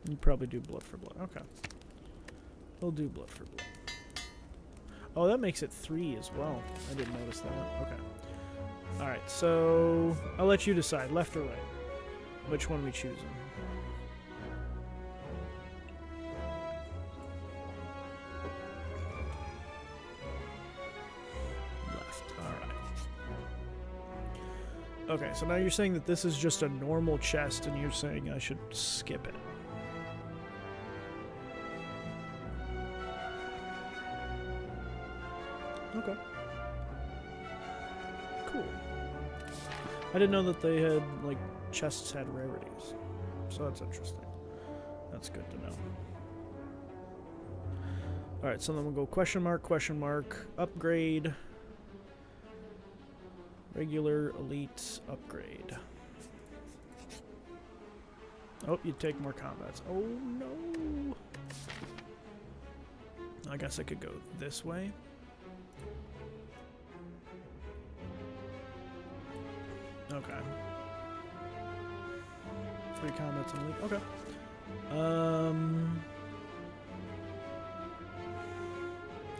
You probably do blood for blood. Okay. We'll do blood for blood. Oh, that makes it 3 as well. I didn't notice that. Okay. Alright, so I'll let you decide, left or right. Which one we choosing? Left. Alright. Okay, so now you're saying that this is just a normal chest, and you're saying I should skip it. Okay. Cool. I didn't know that they had, like, chests had rarities. So that's interesting. That's good to know. Alright, so then we'll go question mark, upgrade. Regular, elite, upgrade. Oh, you take more combats. Oh, no. I guess I could go this way. Okay. 3 combats and elite. Okay.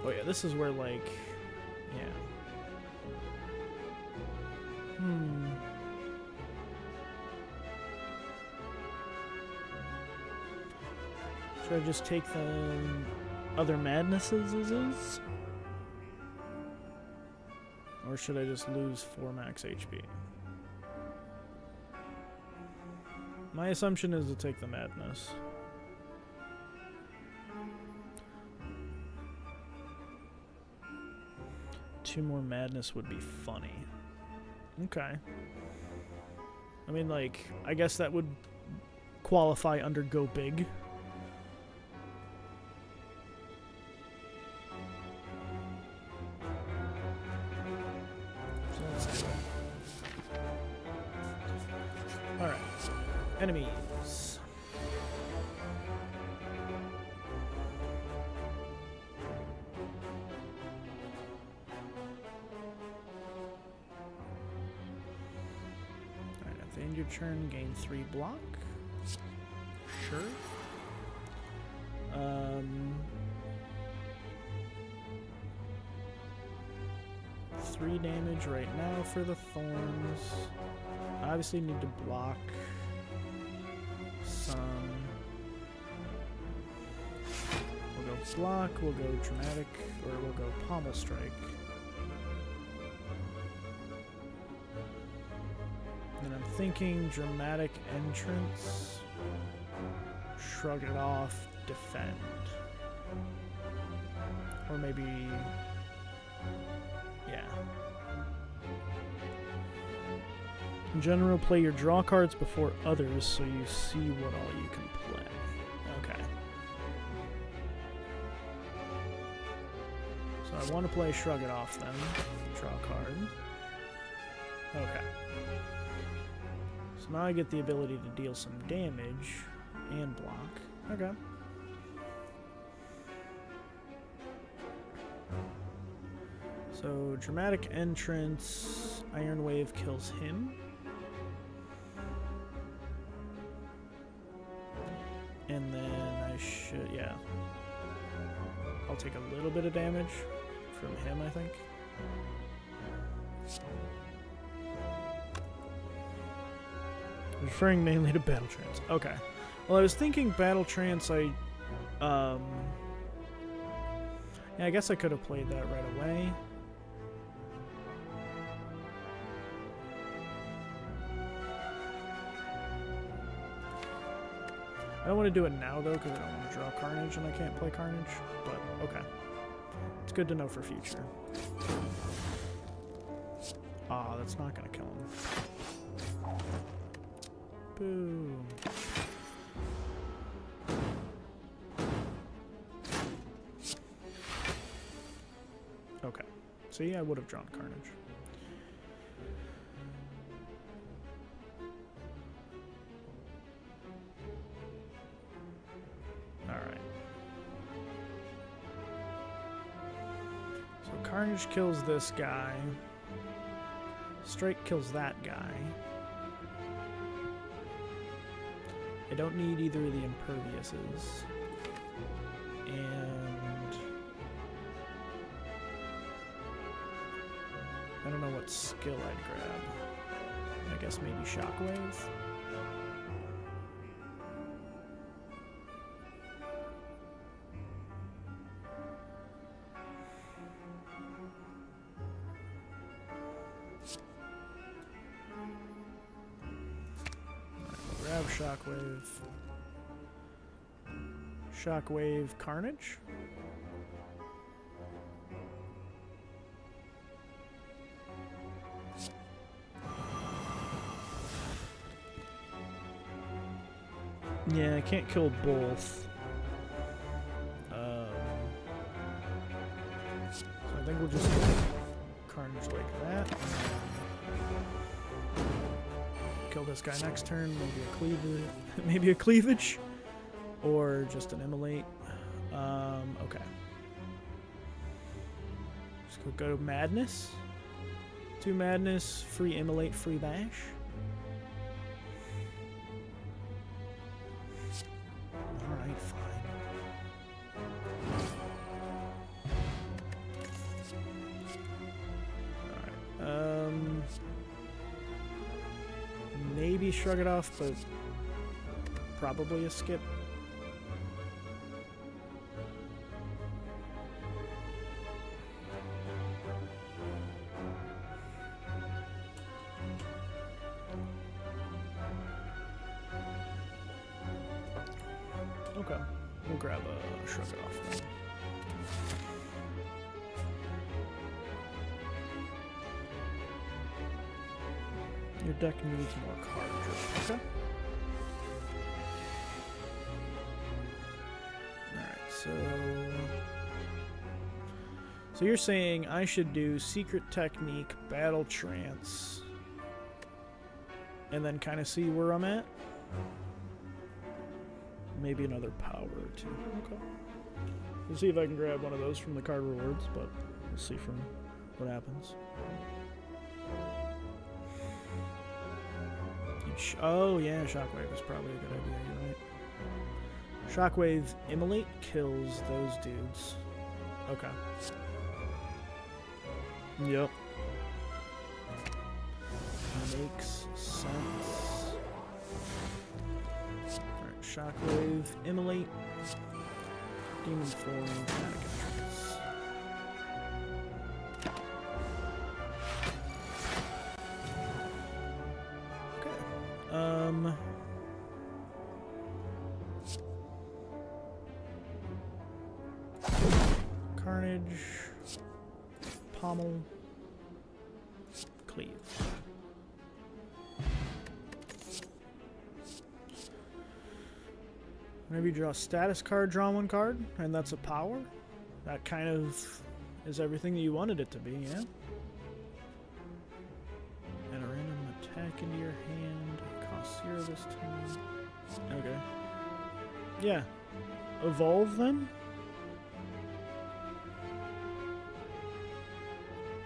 Oh yeah, this is where, like, yeah. Should I just take the other madnesses? Or should I just lose 4 max HP? My assumption is to take the madness. Two more madness would be funny. Okay. I mean, like, I guess that would qualify under go big. So let's do it. Alright. Enemies. Alright, at the end of your turn, gain 3 block. Sure. 3 damage right now for the thorns. Obviously need to block some. We'll go block, we'll go dramatic, or we'll go pommel strike. And I'm thinking dramatic entrance, shrug it off, defend. Or maybe, yeah. In general, play your draw cards before others so you see what all you can play. Okay. So I want to play Shrug It Off then. Draw a card. Okay. So now I get the ability to deal some damage and block. Okay. So, dramatic entrance, Iron Wave kills him. And then I should, yeah. I'll take a little bit of damage from him, I think. Referring mainly to Battle Trance. Okay. Well, I was thinking Battle Trance, yeah, I guess I could have played that right away. I don't want to do it now, though, because I don't want to draw Carnage and I can't play Carnage, but okay. It's good to know for future. Ah, that's not going to kill him. Boo. Okay. See, I would have drawn Carnage. Alright. So Carnage kills this guy. Strike kills that guy. I don't need either of the Imperviouses. And I don't know what skill I'd grab. I guess maybe Shockwave. Grab Shockwave. Shockwave Carnage. Yeah, I can't kill both. So I think we'll just do Carnage like that. Kill this guy next turn, maybe a cleavage, maybe a cleavage, or just an immolate. Okay. Just go Madness. 2 Madness, free immolate, free bash. Alright, fine. Alright, maybe shrug it off, but probably a skip. Okay, we'll grab a shrug it off then. Your deck needs more cards. Okay. Alright, so you're saying I should do Secret Technique, Battle Trance, and then kind of see where I'm at? Maybe another power or two. Okay. We'll see if I can grab one of those from the card rewards, but we'll see from what happens. Oh yeah, Shockwave is probably a good idea, you're right. Shockwave Immolate kills those dudes. Okay. Yep. Makes sense. Alright, Shockwave Immolate. Demon Form, Dramatic Entrance. Carnage, Pommel, Cleave. Maybe draw a status card, draw 1 card, and that's a power. That kind of is everything that you wanted it to be, yeah? And a random attack into your hand. Cost 0 this time. Okay. Yeah. Evolve then?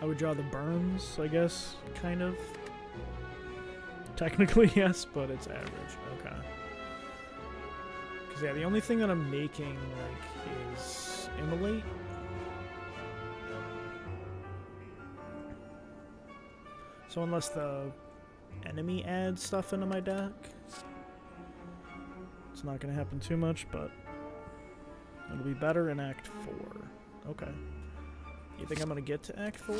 I would draw the Burns, I guess, kind of. Technically, yes, but it's average. Okay. Because, yeah, the only thing that I'm making, like, is Immolate. So unless the enemy adds stuff into my deck, it's not going to happen too much, but it'll be better in Act 4. Okay. You think I'm going to get to Act 4?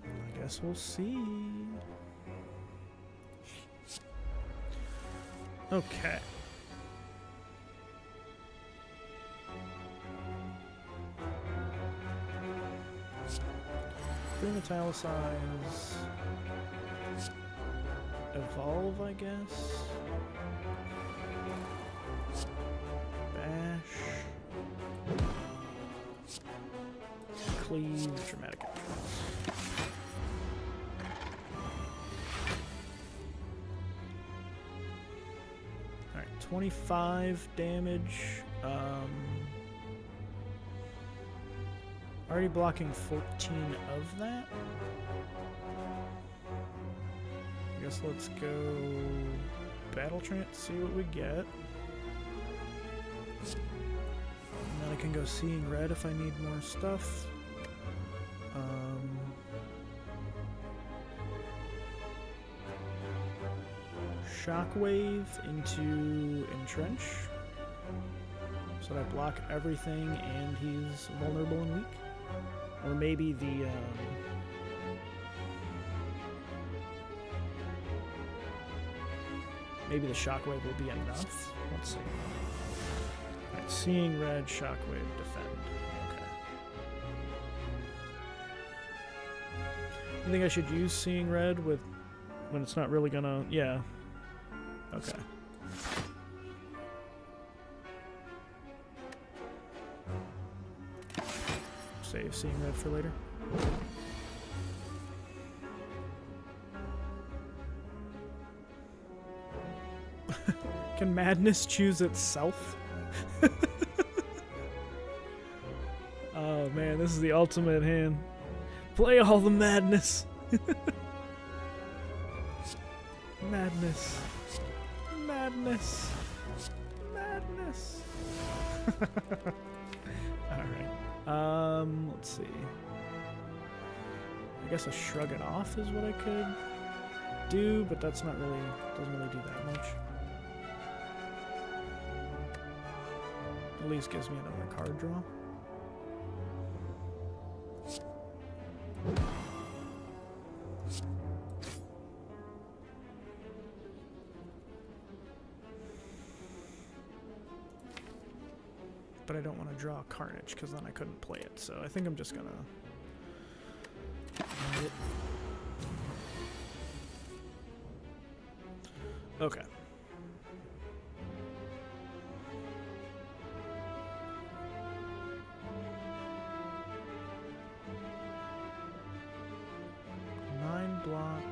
I guess we'll see. Okay. Green Italicize. Evolve, I guess. Bash. Cleave, Dramatic Entrance. Alright, 25 damage. Already blocking 14 of that. I guess let's go Battle Trance, see what we get. And then I I can go Seeing Red if I need more stuff. Shockwave into Entrench, so that I block everything and he's vulnerable and weak. Or maybe the Shockwave will be enough. Let's see. Alright, Seeing Red, Shockwave, Defend. Okay. You think I should use Seeing Red with when it's not really gonna... Yeah. Okay. Save Seeing Red for later. Can Madness choose itself? Oh man, this is the ultimate hand. Play all the madness. Madness. Madness. Madness. Alright. Let's see. I guess a Shrug It Off is what I could do, but that's not really, doesn't really do that much. At least gives me another card draw. But I don't want to draw Carnage because then I couldn't play it. So I think I'm just gonna end it. Okay. Block.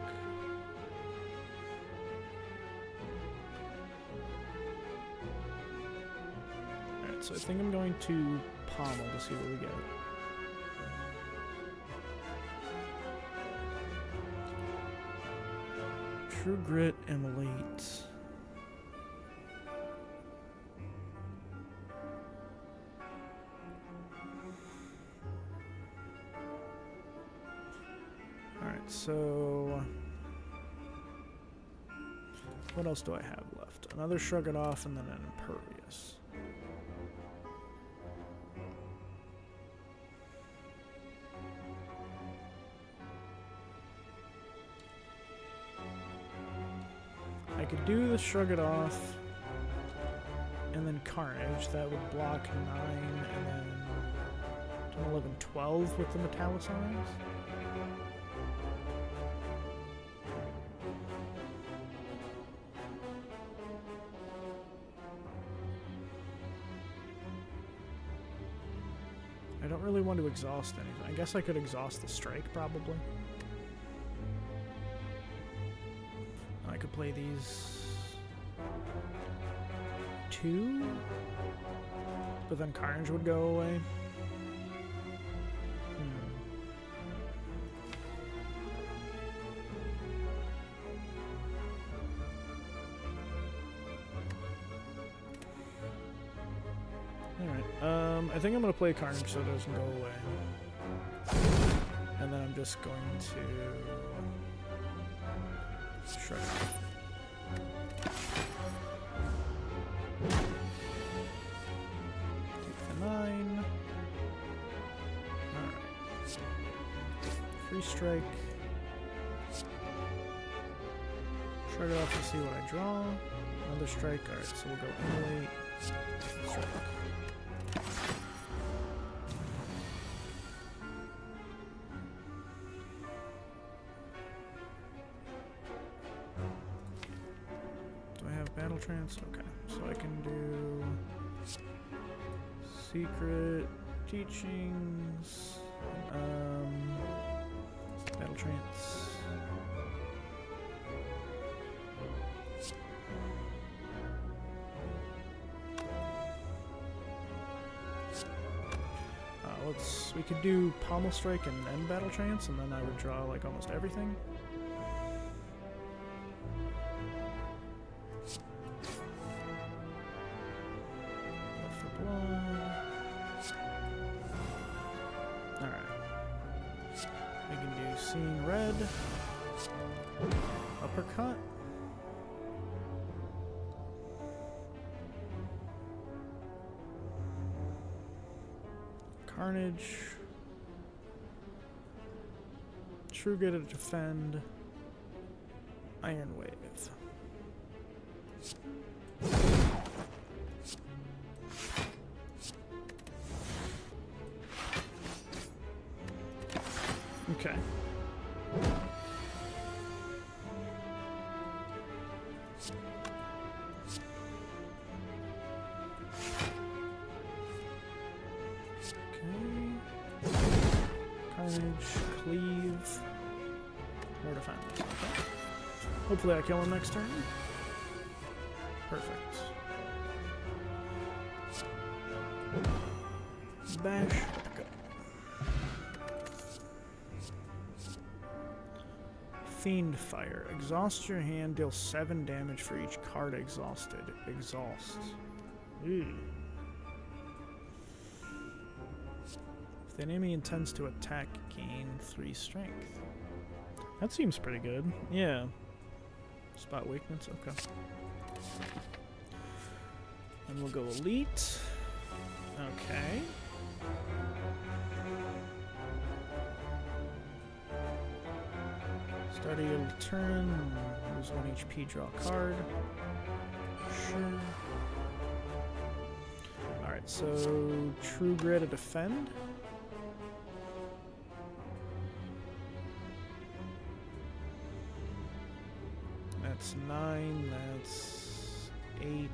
Alright, so I think I'm going to Pommel to see what we get. True Grit, Immolate. So, what else do I have left? Another Shrug It Off and then an Impervious. I could do the Shrug It Off and then Carnage. That would block 9 and then 10, 11, 12 with the Metallicize. I don't really want to exhaust anything. I guess I could exhaust the Strike, probably. I could play these 2, but then Carnage would go away. I think I'm going to play Carnage so it doesn't go away. And then I'm just going to shrug it. Take the 9. Alright. Free Strike. Shrug it off to see what I draw. Another Strike. Alright, so we'll go Immolate. Strike. Battle Trance? Okay, so I can do Secret Teachings, Battle Trance. We could do Pommel Strike and then Battle Trance, and then I would draw like almost everything. Seeing red. Uppercut. Carnage. True Grit to defend. Iron Wave. Okay. Carnage, cleave, more defense. Okay. Hopefully I kill him next turn. Perfect. Bash. Go. Fiend Fire. Exhaust your hand, deal 7 damage for each card exhausted. Exhaust. Ew. If the enemy intends to attack, gain 3 strength. That seems pretty good. Yeah. Spot weakness, okay. And we'll go Elite. Okay. Start of your turn, lose 1 HP, draw a card. Sure. Alright, so True Grit to defend. That's 9, that's 8.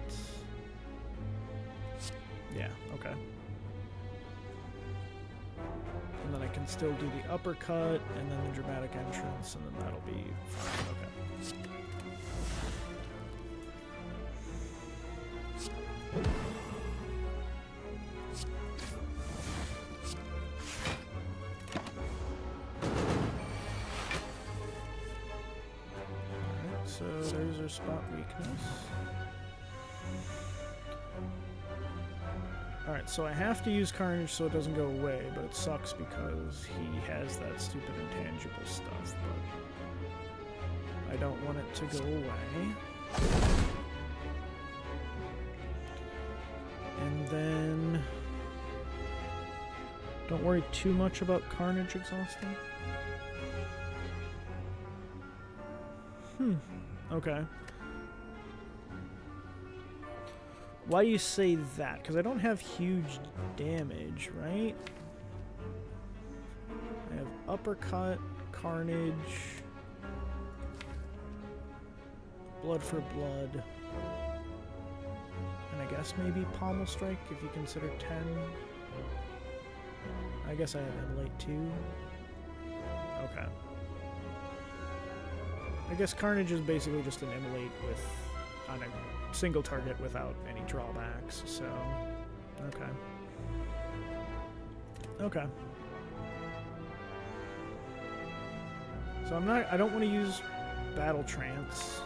Yeah, okay. And then I can still do the uppercut, and then the dramatic entrance, and then that'll be fine. Okay. Alright, so there's our spot weakness. Alright, so I have to use Carnage so it doesn't go away, but it sucks because he has that stupid intangible stuff, but I don't want it to go away. And then don't worry too much about Carnage exhausting. Okay. Why do you say that? Because I don't have huge damage, right? I have Uppercut, Carnage, Blood for Blood, and I guess maybe Pommel Strike if you consider 10. I guess I have Immolate too. Okay. I guess Carnage is basically just an Immolate with on a single target without any drawbacks, so okay. Okay. So I don't want to use Battle Trance.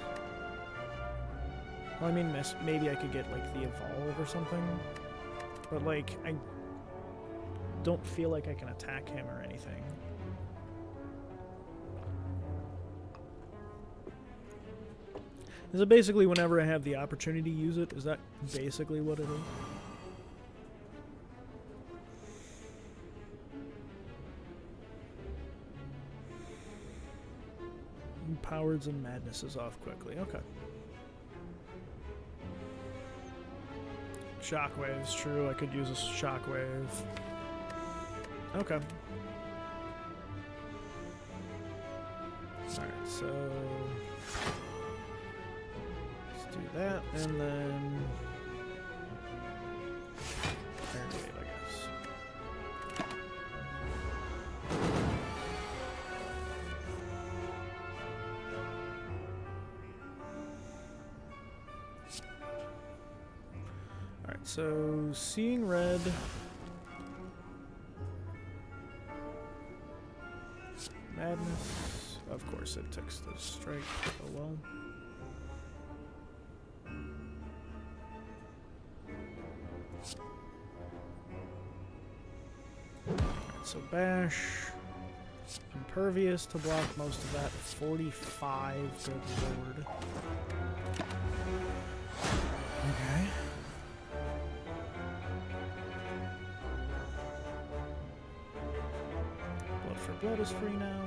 Well, I mean, maybe I could get like the Evolve or something, but like I don't feel like I can attack him or anything. Is it basically whenever I have the opportunity to use it? Is that basically what it is? Powers and Madness is off quickly. Okay. Shockwave's true. I could use a Shockwave. Okay. Alright, so let's do that, and then Iron Wave, I guess. Alright, so Seeing Red. Madness. Of course it takes the strike. Oh well. Alright, so Bash. Impervious to block most of that. 45, good lord. Okay. Blood for blood is free now.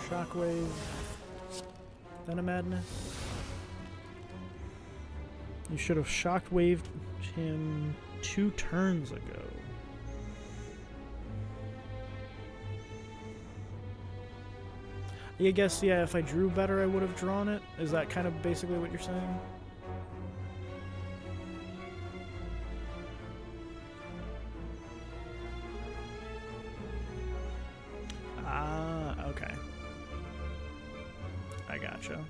Shockwave. Venom Madness. You should have shockwaved him 2 turns ago. I guess, yeah, if I drew better, I would have drawn it. Is that kind of basically what you're saying? Ah, okay. I gotcha.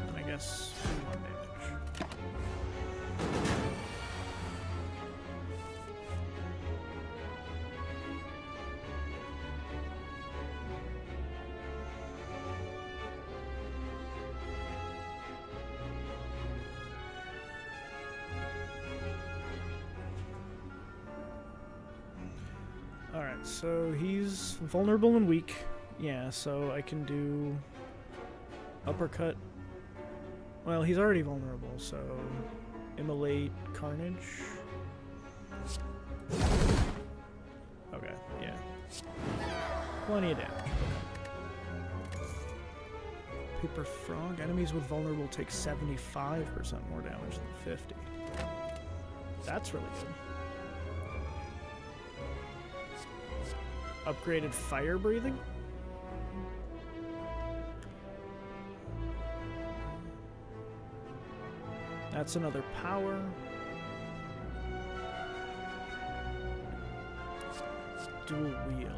And I guess 1 damage. Alright, so he's vulnerable and weak. Yeah, so I can do uppercut. Well, he's already vulnerable, so immolate Carnage. Okay, yeah. Plenty of damage. Paper Frog. Enemies with vulnerable take 75% more damage than 50. That's really good. Upgraded fire breathing? That's another power. Dual wield.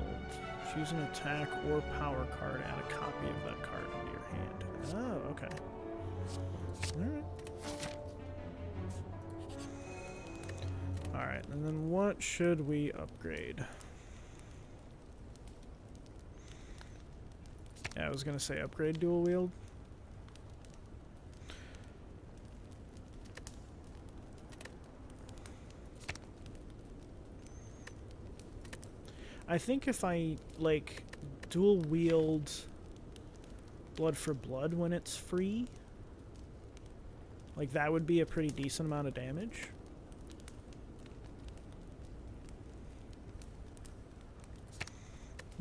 Choose an attack or power card, add a copy of that card into your hand. Oh, okay. Alright. Alright, and then what should we upgrade? Yeah, I was gonna say upgrade dual wield. I think if I, like, dual wield blood for blood when it's free, like, that would be a pretty decent amount of damage.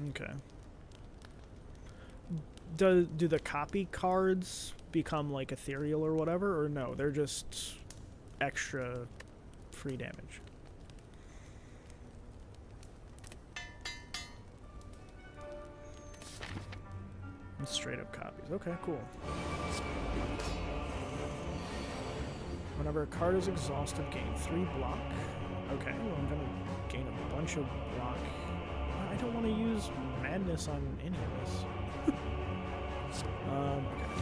Okay. Do the copy cards become, like, ethereal or whatever, or no? They're just extra free damage. Straight up copies. Okay, cool. Whenever a card is exhausted, gain 3 block. Okay, well, I'm gonna gain a bunch of block. I don't want to use madness on any of this. Okay.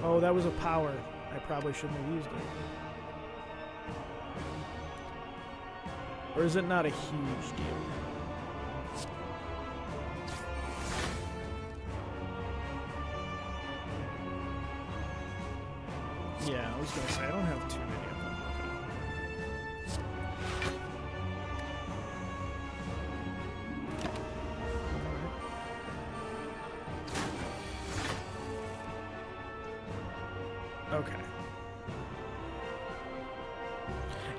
Oh, that was a power. I probably shouldn't have used it. Or is it not a huge deal? Yeah, I was gonna say, I don't have too many of them. Okay. Okay.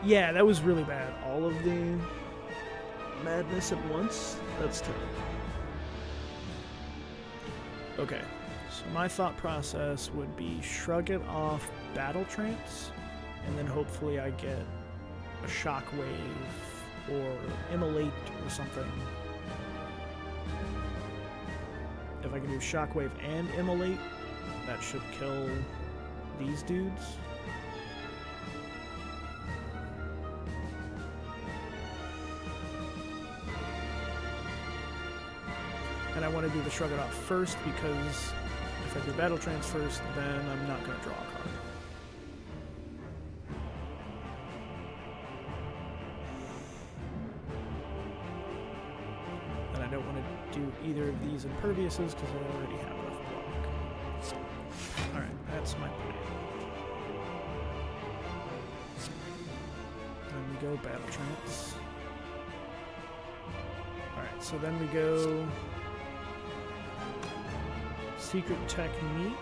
Yeah, that was really bad. All of the madness at once? That's terrible. Okay. So my thought process would be shrug it off battle trance, and then hopefully I get a shockwave or immolate or something. If I can do shockwave and immolate, that should kill these dudes. And I want to do the shrug it off first because if I do battle trance first, then I'm not going to draw a card. And I don't want to do either of these imperviouses because I already have enough block. Alright, that's my plan. Then we go battle trance. Alright, so then we go secret technique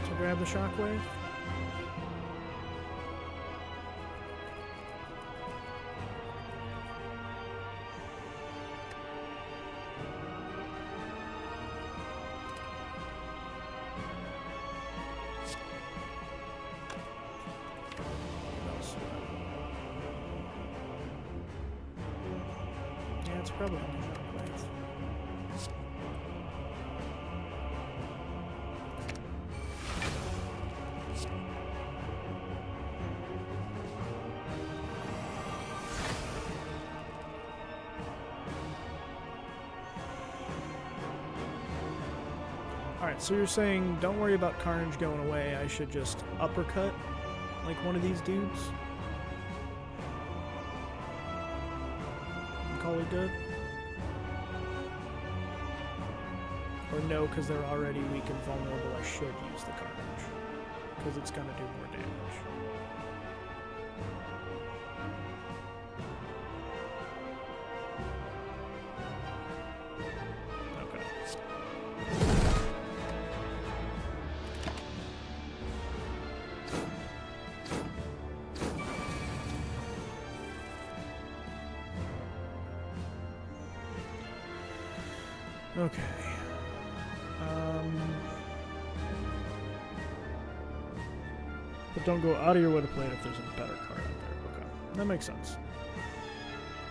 to grab the shockwave. Yeah, it's probably on the shockwaves. Alright, so you're saying don't worry about Carnage going away, I should just uppercut like one of these dudes? And call it good? Or no, because they're already weak and vulnerable, I should use the Carnage. Because it's going to do more damage. Okay. But don't go out of your way to play it if there's a better card out there. Okay. That makes sense.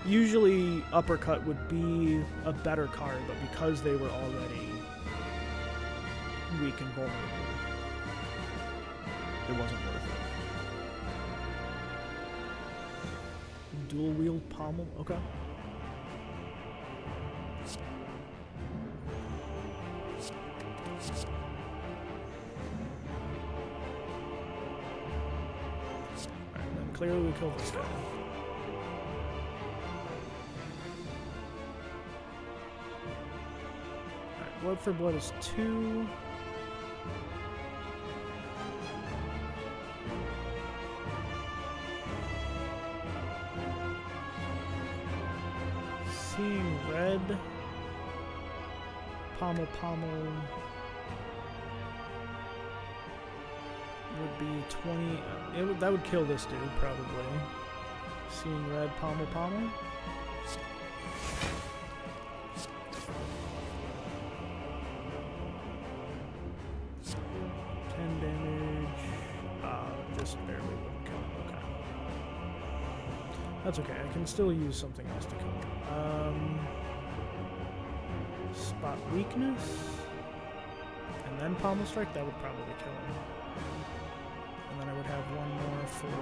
Usually uppercut would be a better card, but because they were already weak and vulnerable, it wasn't worth it. Dual wield pommel? Okay. Clearly we killed this guy. Alright, blood for blood is 2. Seeing red. Pommel. Would be 20. That would kill this dude, probably. Seeing red, pommel. 10 damage. Just barely wouldn't kill him. Okay. That's okay. I can still use something else to kill him. Spot weakness. And then pommel strike. That would probably kill him. And then I would have one more for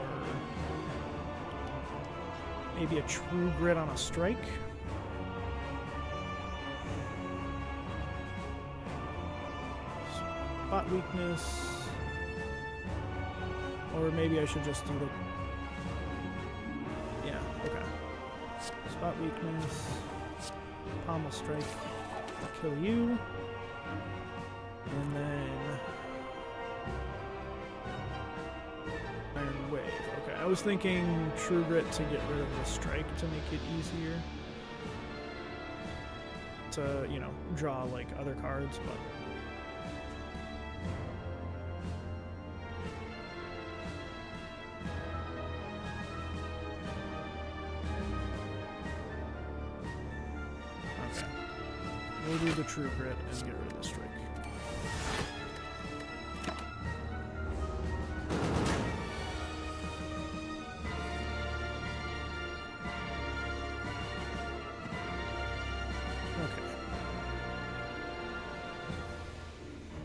maybe a true grit on a strike. Spot weakness. Or maybe I should just do the... Yeah, okay. Spot weakness. Pommel strike. Kill you. And then... Iron Wave. Okay, I was thinking True Grit to get rid of the strike to make it easier to, you know, draw like other cards, but okay. We'll do the True Grit and get rid of the strike.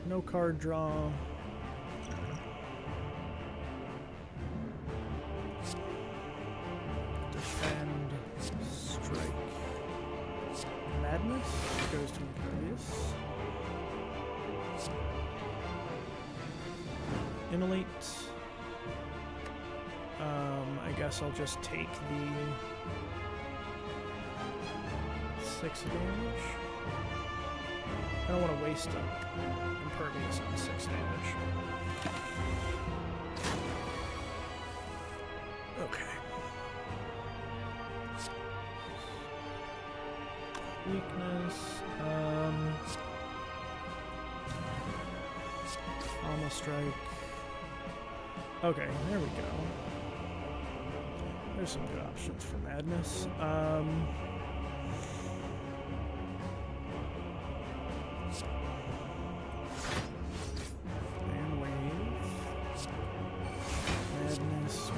No card draw. Defend. Strike. Madness goes to Impervious. Immolate. I guess guess I'll just take the 6 damage. I don't want to waste an impervious on 6 damage. Okay. Weakness. Almost strike. Okay, there we go. There's some good options for madness. And wave. Madness.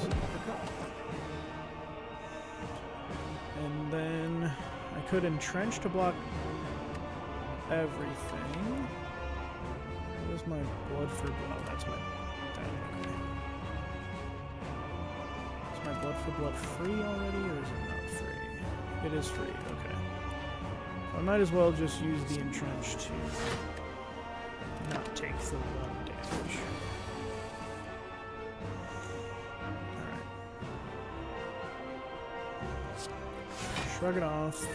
Uppercut. And then I could entrench to block everything. Where's my blood for blood? Oh, that's my... Okay. Is my blood for blood free already, or is it not free? It is free, okay. So I might as well just use the entrench to not take the 1 damage. Alright. Shrug it off.